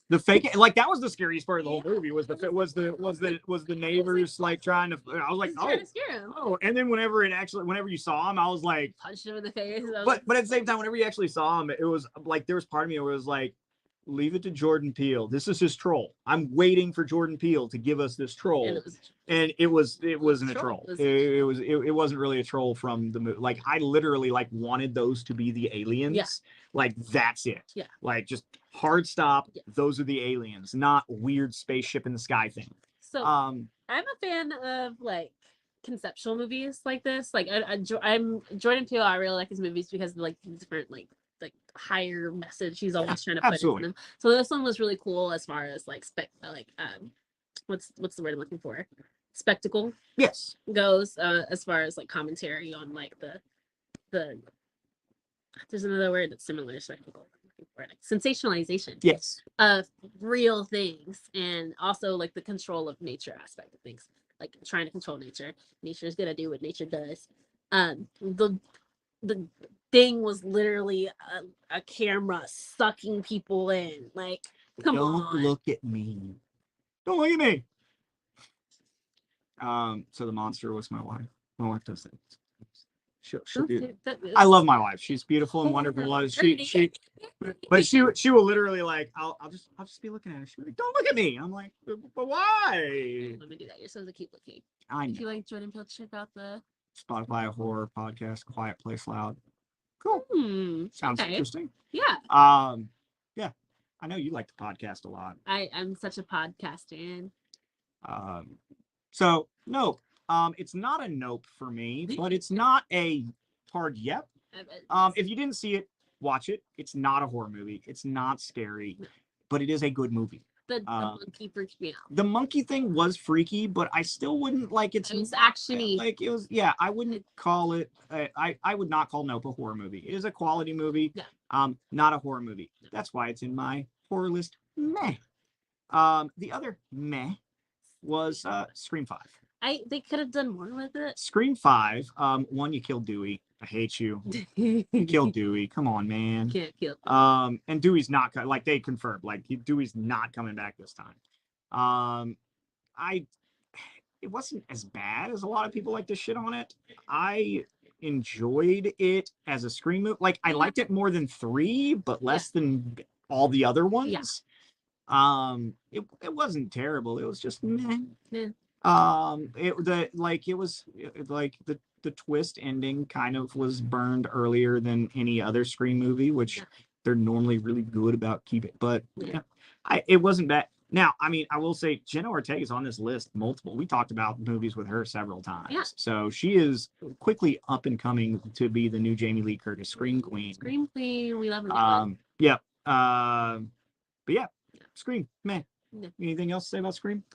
The fake, like that was the scariest part of the whole movie. Was the neighbors like trying to? I was like, oh, and then whenever you saw him, I was like, punched him in the face. But at the same time, whenever you actually saw him, it was like there was part of me where it was like, leave it to Jordan Peele. This is his troll. I'm waiting for Jordan Peele to give us this troll. And it wasn't a troll. It wasn't really a troll from the movie. Like, I literally like wanted those to be the aliens. Yeah. Like, that's it. Yeah. Like, just hard stop. Yeah. Those are the aliens, not weird spaceship in the sky thing. So I'm a fan of like conceptual movies like this. Like I'm Jordan Peele. I really like his movies because of like different like higher message he's always trying to put in them. So this one was really cool as far as like what's the word I'm looking for? Spectacle. Yes. Goes as far as like commentary on like the there's another word that's similar to spectacle. Like sensationalization. Yes. Of real things, and also like the control of nature aspect of things, like trying to control nature. Nature is gonna do what nature does. The thing was literally a camera sucking people in. Like, come on. Don't look at me. Don't look at me. So the monster was my wife. My wife does that. She'll do. I love my wife. She's beautiful and wonderful. But she will literally like, I'll just be looking at her. She'll be like, don't look at me. I'm like, but why? Let me do that. You're supposed to keep looking. I know. If you like Jordan Peele, check out the Spotify horror podcast, Quiet Place Loud. Cool. Sounds interesting. Yeah. Yeah. I know you like the podcast a lot. I'm such a podcast fan. So no, it's not a nope for me, but it's not a hard yep. If you didn't see it, watch it. It's not a horror movie. It's not scary, but it is a good movie. The monkey freaked me out. The monkey thing was freaky, but I still wouldn't like it was actiony. Like it was, yeah. I wouldn't call it. I would not call Nope a horror movie. It is a quality movie. Yeah. Not a horror movie. That's why it's in my horror list. Meh. The other meh was Scream 5. They could have done more with it. Scream 5. One, you killed Dewey. I hate you. You killed Dewey. Come on, man. Can't kill. And Dewey's not like they confirmed. Like Dewey's not coming back this time. It wasn't as bad as a lot of people like to shit on it. I enjoyed it as a Scream movie. Like I liked it more than 3, but less than all the other ones. Yeah. It wasn't terrible. It was just meh. Yeah. The twist ending kind of was burned earlier than any other Scream movie, which they're normally really good about keeping. But it wasn't bad. Now, I mean, I will say Jenna Ortega is on this list multiple. We talked about movies with her several times. Yeah. So she is quickly up and coming to be the new Jamie Lee Curtis Scream Queen. Scream Queen, we love her. Yeah. But yeah, Scream, meh. Anything else to say about Scream?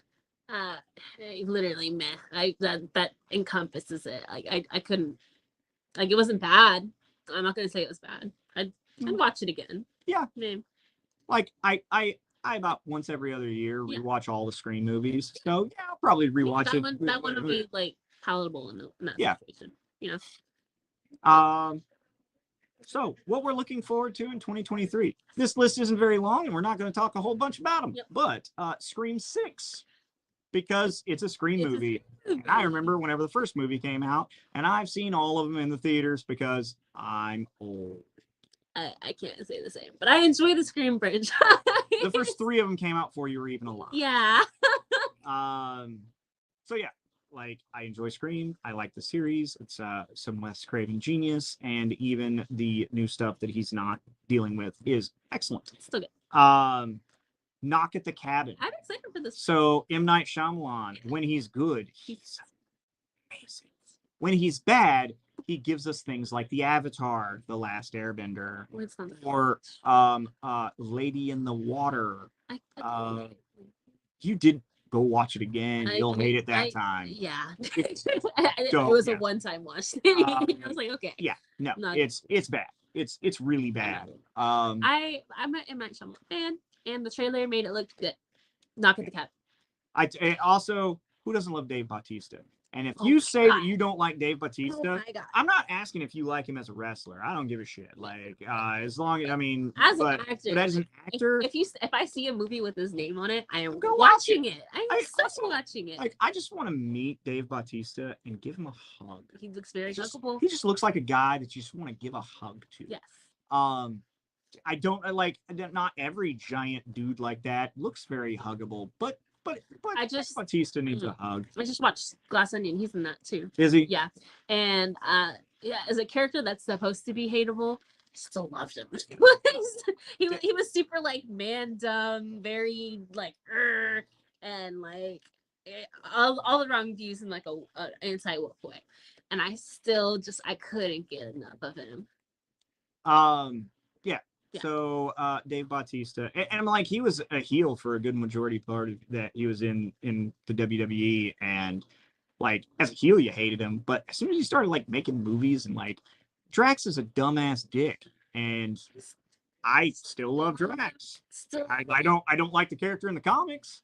Literally meh. That encompasses it. Like I couldn't, like, it wasn't bad. I'm not gonna say it was bad. I'd watch it again. Yeah. Like I about once every other year rewatch all the Scream movies. So yeah, I'll probably rewatch it. That one would be like palatable in that situation. You know. So what we're looking forward to in 2023. This list isn't very long, and we're not going to talk a whole bunch about them. Yep. But Scream 6. Because it's a Scream movie. And I remember whenever the first movie came out, and I've seen all of them in the theaters because I'm old. I can't say the same, but I enjoy the Scream franchise. The first 3 of them came out before you were even alive. Yeah. So yeah, like I enjoy Scream. I like the series. It's some Wes Craven genius, and even the new stuff that he's not dealing with is excellent. It's still good. Knock at the Cabin. I'm excited for this. So M. Night Shyamalan, when he's good, he's amazing. When he's bad, he gives us things like The Avatar, The Last Airbender, or Lady in the Water. You did go watch it again. You'll hate it that time. Yeah. It was a one-time watch. I was like, okay. Yeah. No, it's bad. It's really bad. I'm an M. Night Shyamalan fan. And the trailer made it look good. Knock at the Cabin. Also, who doesn't love Dave Bautista? And if you say that you don't like Dave Bautista, I'm not asking if you like him as a wrestler. I don't give a shit. Like, as long as, I mean, as an actor, but as an actor, if I see a movie with his name on it, I am watching it. I'm watching it. Like, I just want to meet Dave Bautista and give him a hug. He looks very huggable. He just looks like a guy that you just want to give a hug to. Yes. I don't like not every giant dude like that looks very huggable, but I just Batista needs a hug. I just watched Glass Onion. He's in that too. Is he? Yeah, and yeah, as a character that's supposed to be hateable, still loved him. he was super like man dumb, very like and like all the wrong views in like a anti-woke way, and I still just I couldn't get enough of him. Yeah. So Dave Bautista, and I'm like, he was a heel for a good majority part of that. He was in the WWE, and like as a heel you hated him, but as soon as he started like making movies, and like Drax is a dumbass dick, and I still love Drax. I don't like the character in the comics,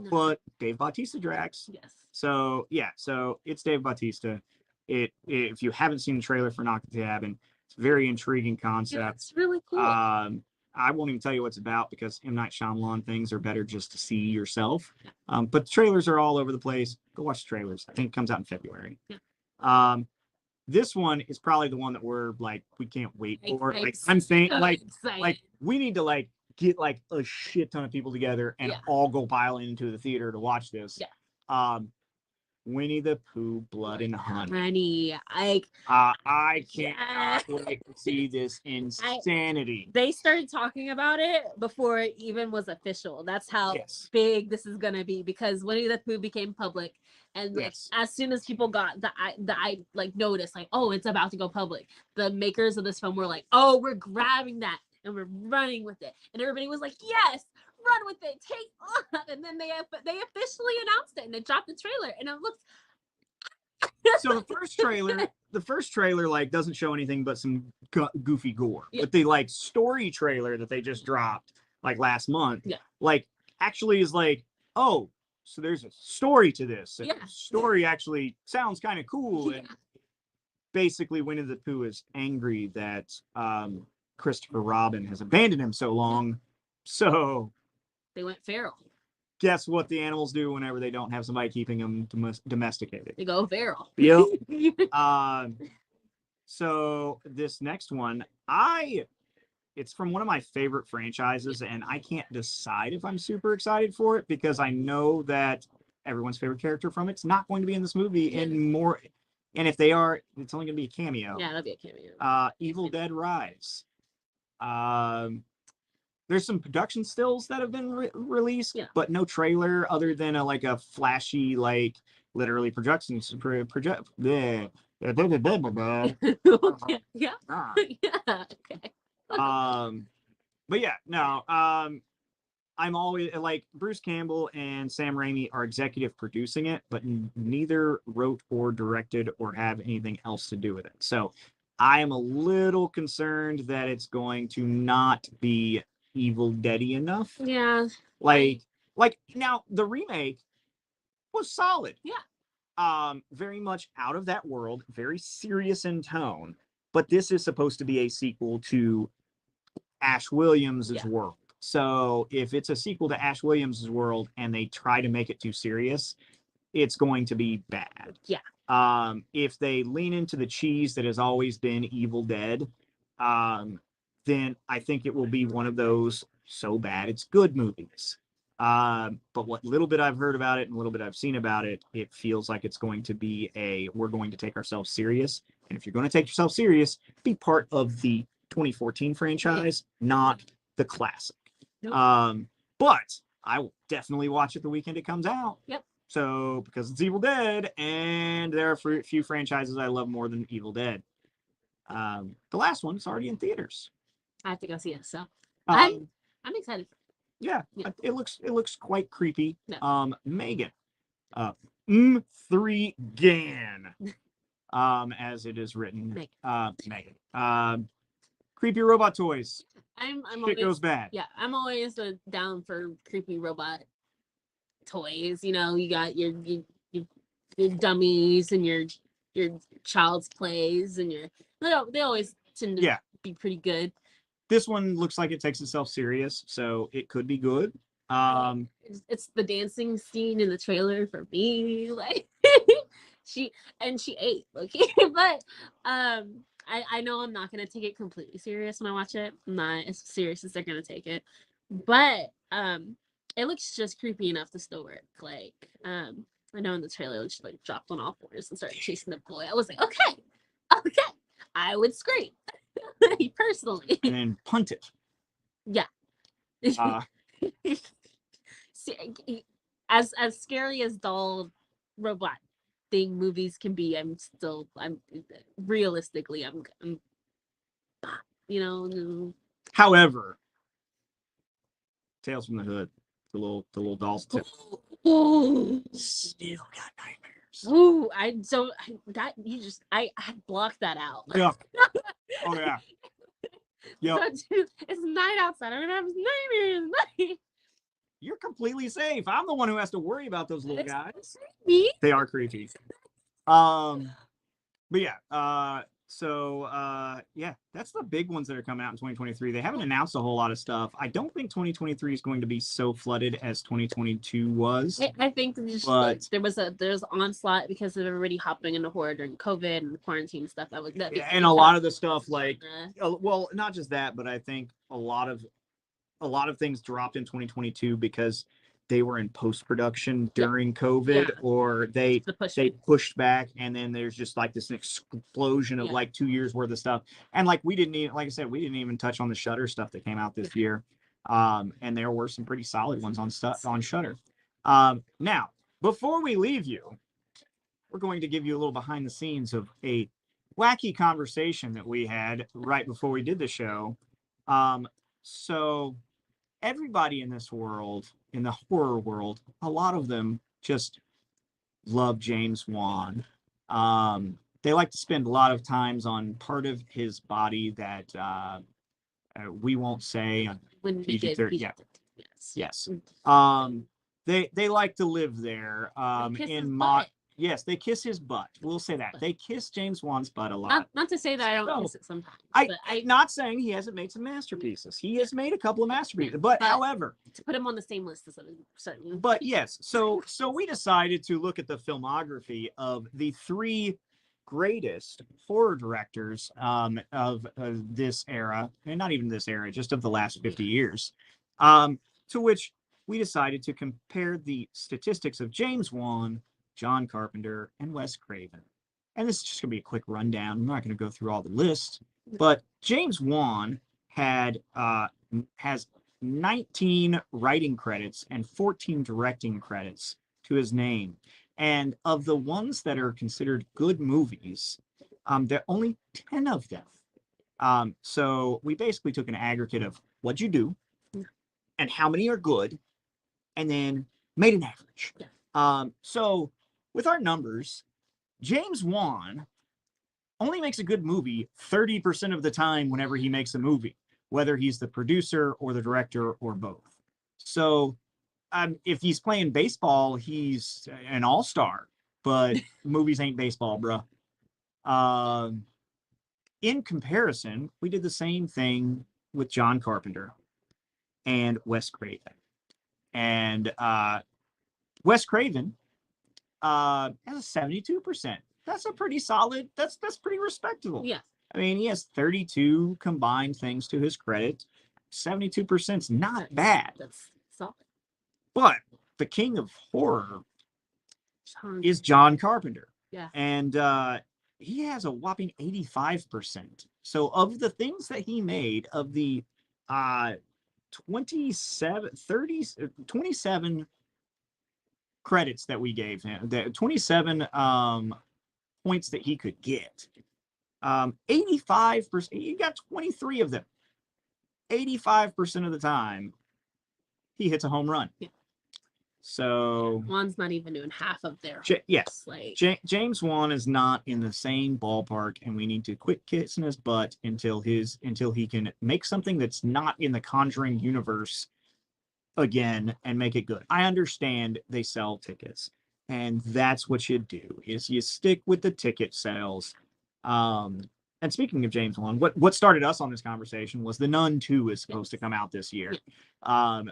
but Dave Bautista Drax. Yes. So yeah, so it's Dave Bautista. If you haven't seen the trailer for Knock at the Cabin, it's a very intriguing concept. Yeah, it's really cool. I won't even tell you what it's about because M. Night Shyamalan things are better just to see yourself. But the trailers are all over the place. Go watch the trailers. I think it comes out in February. Yeah. This one is probably the one that we're like, we can't wait for. Like I'm saying, like we need to like get like a shit ton of people together and all go piling into the theater to watch this. Yeah. Winnie the Pooh, Blood and Honey. I can't wait to see this insanity. They started talking about it before it even was official. That's how big this is gonna be, because Winnie the Pooh became public, and like, as soon as people got the like notice, like, oh, it's about to go public, the makers of this film were like, oh, we're grabbing that and we're running with it, and everybody was like, yes, run with it, take off. And then they officially announced it, and they dropped the trailer, and it looks so the first trailer like doesn't show anything but some goofy gore. But the like story trailer that they just dropped like last month like actually is like, oh, so there's a story to this, and the story actually sounds kind of cool. And basically Winnie the Pooh is angry that Christopher Robin has abandoned him so long, so they went feral. Guess what the animals do whenever they don't have somebody keeping them domesticated? They go feral. Yep. So this next one, it's from one of my favorite franchises, and I can't decide if I'm super excited for it because I know that everyone's favorite character from it's not going to be in this movie anymore. And if they are, it's only going to be a cameo. Yeah, that'll be a cameo. Evil Dead Rise. There's some production stills that have been released, but no trailer other than a flashy, like literally production project. Yeah. Okay. But yeah, no. I'm always like Bruce Campbell and Sam Raimi are executive producing it, but neither wrote or directed or have anything else to do with it. So I am a little concerned that it's going to not be Evil Dead-y enough. Yeah. Like now the remake was solid. Yeah. Very much out of that world, very serious in tone, but this is supposed to be a sequel to Ash Williams' world. So if it's a sequel to Ash Williams' world and they try to make it too serious, it's going to be bad. Yeah. If they lean into the cheese that has always been Evil Dead, then I think it will be one of those so bad it's good movies. But what little bit I've heard about it and little bit I've seen about it, it feels like it's going to be we're going to take ourselves serious. And if you're going to take yourself serious, be part of the 2014 franchise, not the classic. Nope. But I will definitely watch it the weekend it comes out. Yep. So because it's Evil Dead, and there are a few franchises I love more than Evil Dead. The last one's already in theaters. I have to go see it, so I'm excited. Yeah, it looks quite creepy. No. Megan, 3 Gan, as it is written. Megan. Creepy robot toys. I'm Shit always, goes bad. Yeah, I'm always down for creepy robot toys. You know, you got your dummies and your child's plays and they always tend to be pretty good. This one looks like it takes itself serious, so it could be good. It's the dancing scene in the trailer for me. Like she ate, okay, but I know I'm not gonna take it completely serious when I watch it. I'm not as serious as they're gonna take it, but it looks just creepy enough to still work. Like I know in the trailer she like dropped on all fours and started chasing the boy. I was like, okay, I would scream personally. And then punt it. Yeah. As scary as doll robot thing movies can be, I'm realistically I'm you know. However, Tales from the Hood, the little dolls still got nightmares. Oh, I blocked that out. Yeah. Oh yeah. Yep. So, it's night outside. I'm gonna have nightmares. You're completely safe. I'm the one who has to worry about those little guys. Me? They are creepy. But yeah, yeah, that's the big ones that are coming out in 2023. They haven't announced a whole lot of stuff. I don't think 2023 is going to be so flooded as 2022 was. I think there's onslaught because of everybody hopping into horror during COVID and quarantine stuff. And a lot of the stuff well, not just that, but I think a lot of things dropped in 2022 because they were in post-production during COVID, or they pushed back, and then there's just like this explosion of like 2 years worth of stuff. And like we didn't even touch on the Shudder stuff that came out this year. And there were some pretty solid ones on Shudder. Now, before we leave you, we're going to give you a little behind the scenes of a wacky conversation that we had right before we did the show. So everybody in this world, in the horror world, a lot of them just love James Wan. They like to spend a lot of times on part of his body that we won't say on PG-13. Yes. They like to live there. Yes, they kiss his butt. We'll say that. They kiss James Wan's butt a lot. Not to say that I don't kiss it sometimes. I'm not saying he hasn't made some masterpieces. He has made a couple of masterpieces. But however, to put him on the same list as certain. But yes, so we decided to look at the filmography of the three greatest horror directors of this era, and not even this era, just of the last 50 years, to which we decided to compare the statistics of James Wan, John Carpenter, and Wes Craven. And this is just going to be a quick rundown. I'm not going to go through all the list, but James Wan has 19 writing credits and 14 directing credits to his name. And of the ones that are considered good movies, there are only 10 of them. So we basically took an aggregate of what'd you do and how many are good, and then made an average. So with our numbers, James Wan only makes a good movie 30% of the time whenever he makes a movie, whether he's the producer or the director or both. So if he's playing baseball, he's an all-star, but movies ain't baseball, bro. In comparison, we did the same thing with John Carpenter and Wes Craven. And Wes Craven has a 72%. That's a pretty solid, that's pretty respectable. Yeah. I mean, he has 32 combined things to his credit. 72% is not bad. That's solid. But the king of horror is John Carpenter. Yeah. And he has a whopping 85%. So of the things that he made, of the 27 credits that we gave him, the 27 points that he could get, 85%, he got 23 of them. 85% of the time, he hits a home run. Yeah. So Wan's not even doing half of their. Yes, James Wan is not in the same ballpark, and we need to quit kissing his butt until he can make something that's not in the Conjuring universe again and make it good. I understand they sell tickets, and that's what you do, is you stick with the ticket sales. And speaking of James Wan, what started us on this conversation was The Nun 2 is supposed to come out this year.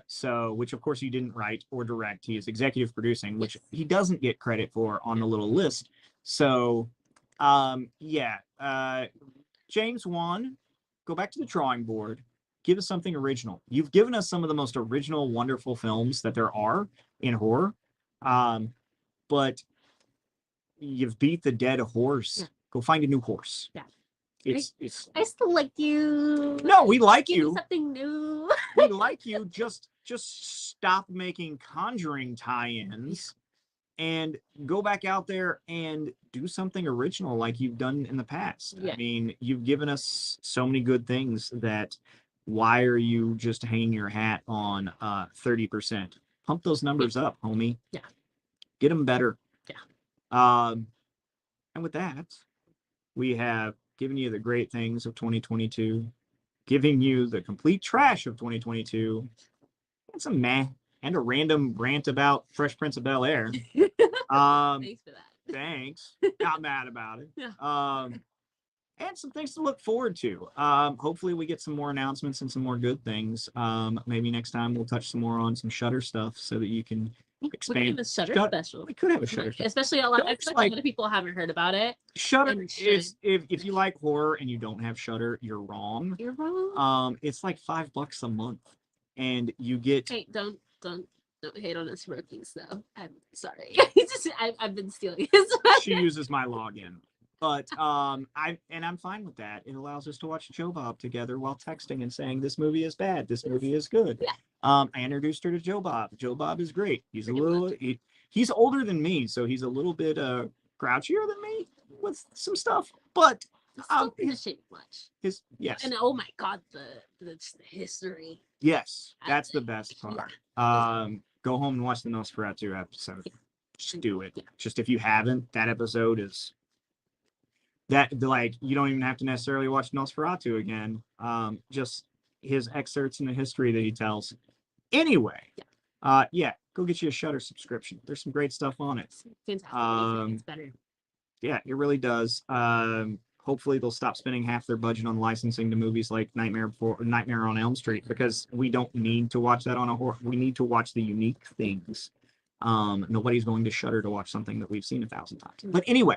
So which of course he didn't write or direct. He is executive producing, which he doesn't get credit for on the little list. So James Wan, go back to the drawing board. Give us something original. You've given us some of the most original, wonderful films that there are in horror. But you've beat the dead horse. Yeah. Go find a new horse. Yeah. It's I still like you. No, we like Give you. me something new. We like you. Just stop making Conjuring tie-ins and go back out there and do something original like you've done in the past. Yeah. I mean, you've given us so many good things that why are you just hanging your hat on 30%? Pump those numbers up, homie. Yeah. Get them better. Yeah. And with that, we have given you the great things of 2022, giving you the complete trash of 2022, and some meh, and a random rant about Fresh Prince of Bel-Air. Thanks for that. Thanks. Not mad about it. Yeah. And some things to look forward to. Hopefully we get some more announcements and some more good things. Maybe next time we'll touch some more on some Shutter stuff so that you can expand. We could have a Shutter special. We could have a Shutter special. Especially a lot of people haven't heard about it. Shutter is if you like horror and you don't have Shutter, you're wrong. You're wrong. It's like $5 a month, and you get. Hey, don't hate on us rookies though. I'm sorry. I've been stealing his. She uses my login. But I'm fine with that. It allows us to watch Joe Bob together while texting and saying this movie is bad, this movie is good. Yeah. I introduced her to Joe Bob. Joe Bob is great. He's he's older than me, so he's a little bit grouchier than me with some stuff. But much. Yes. And oh my god, the history. Yes, that's the best part. Go home and watch the Nosferatu episode. Just do it. Yeah. Just if you haven't, that episode is. That like you don't even have to necessarily watch Nosferatu again. Just his excerpts in the history that he tells. Anyway, go get you a Shutter subscription. There's some great stuff on it. Fantastic. It's better. Yeah, it really does. Hopefully they'll stop spending half their budget on licensing to movies like Nightmare on Elm Street, because we don't need to watch that on a horror. We need to watch the unique things. Nobody's going to Shutter to watch something that we've seen 1,000 times. But anyway,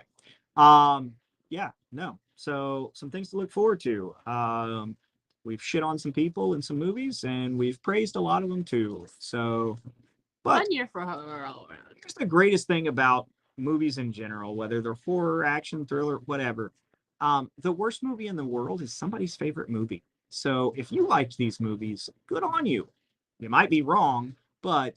so some things to look forward to. We've shit on some people in some movies, and we've praised a lot of them too. So, but 1 year for horror all around. Here's the greatest thing about movies in general, whether they're horror, action, thriller, whatever. The worst movie in the world is somebody's favorite movie. So if you liked these movies, good on you. You might be wrong, but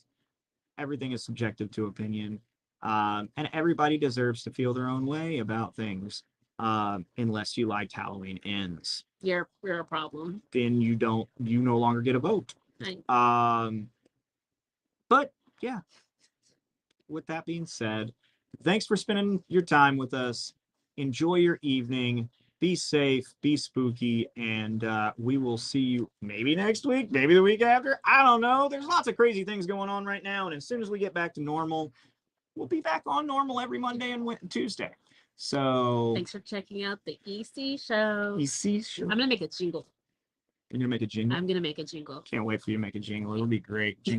everything is subjective to opinion. And everybody deserves to feel their own way about things. Unless you liked Halloween Ends. You're a problem. Then you no longer get a vote. But yeah. With that being said, thanks for spending your time with us. Enjoy your evening. Be safe, be spooky, and we will see you maybe next week, maybe the week after. I don't know. There's lots of crazy things going on right now, and as soon as we get back to normal, we'll be back on normal every Monday and Tuesday. So thanks for checking out the EC show. EC show. I'm gonna make a jingle. You're gonna make a jingle? I'm gonna make a jingle. Can't wait for you to make a jingle. It'll be great. Jingle.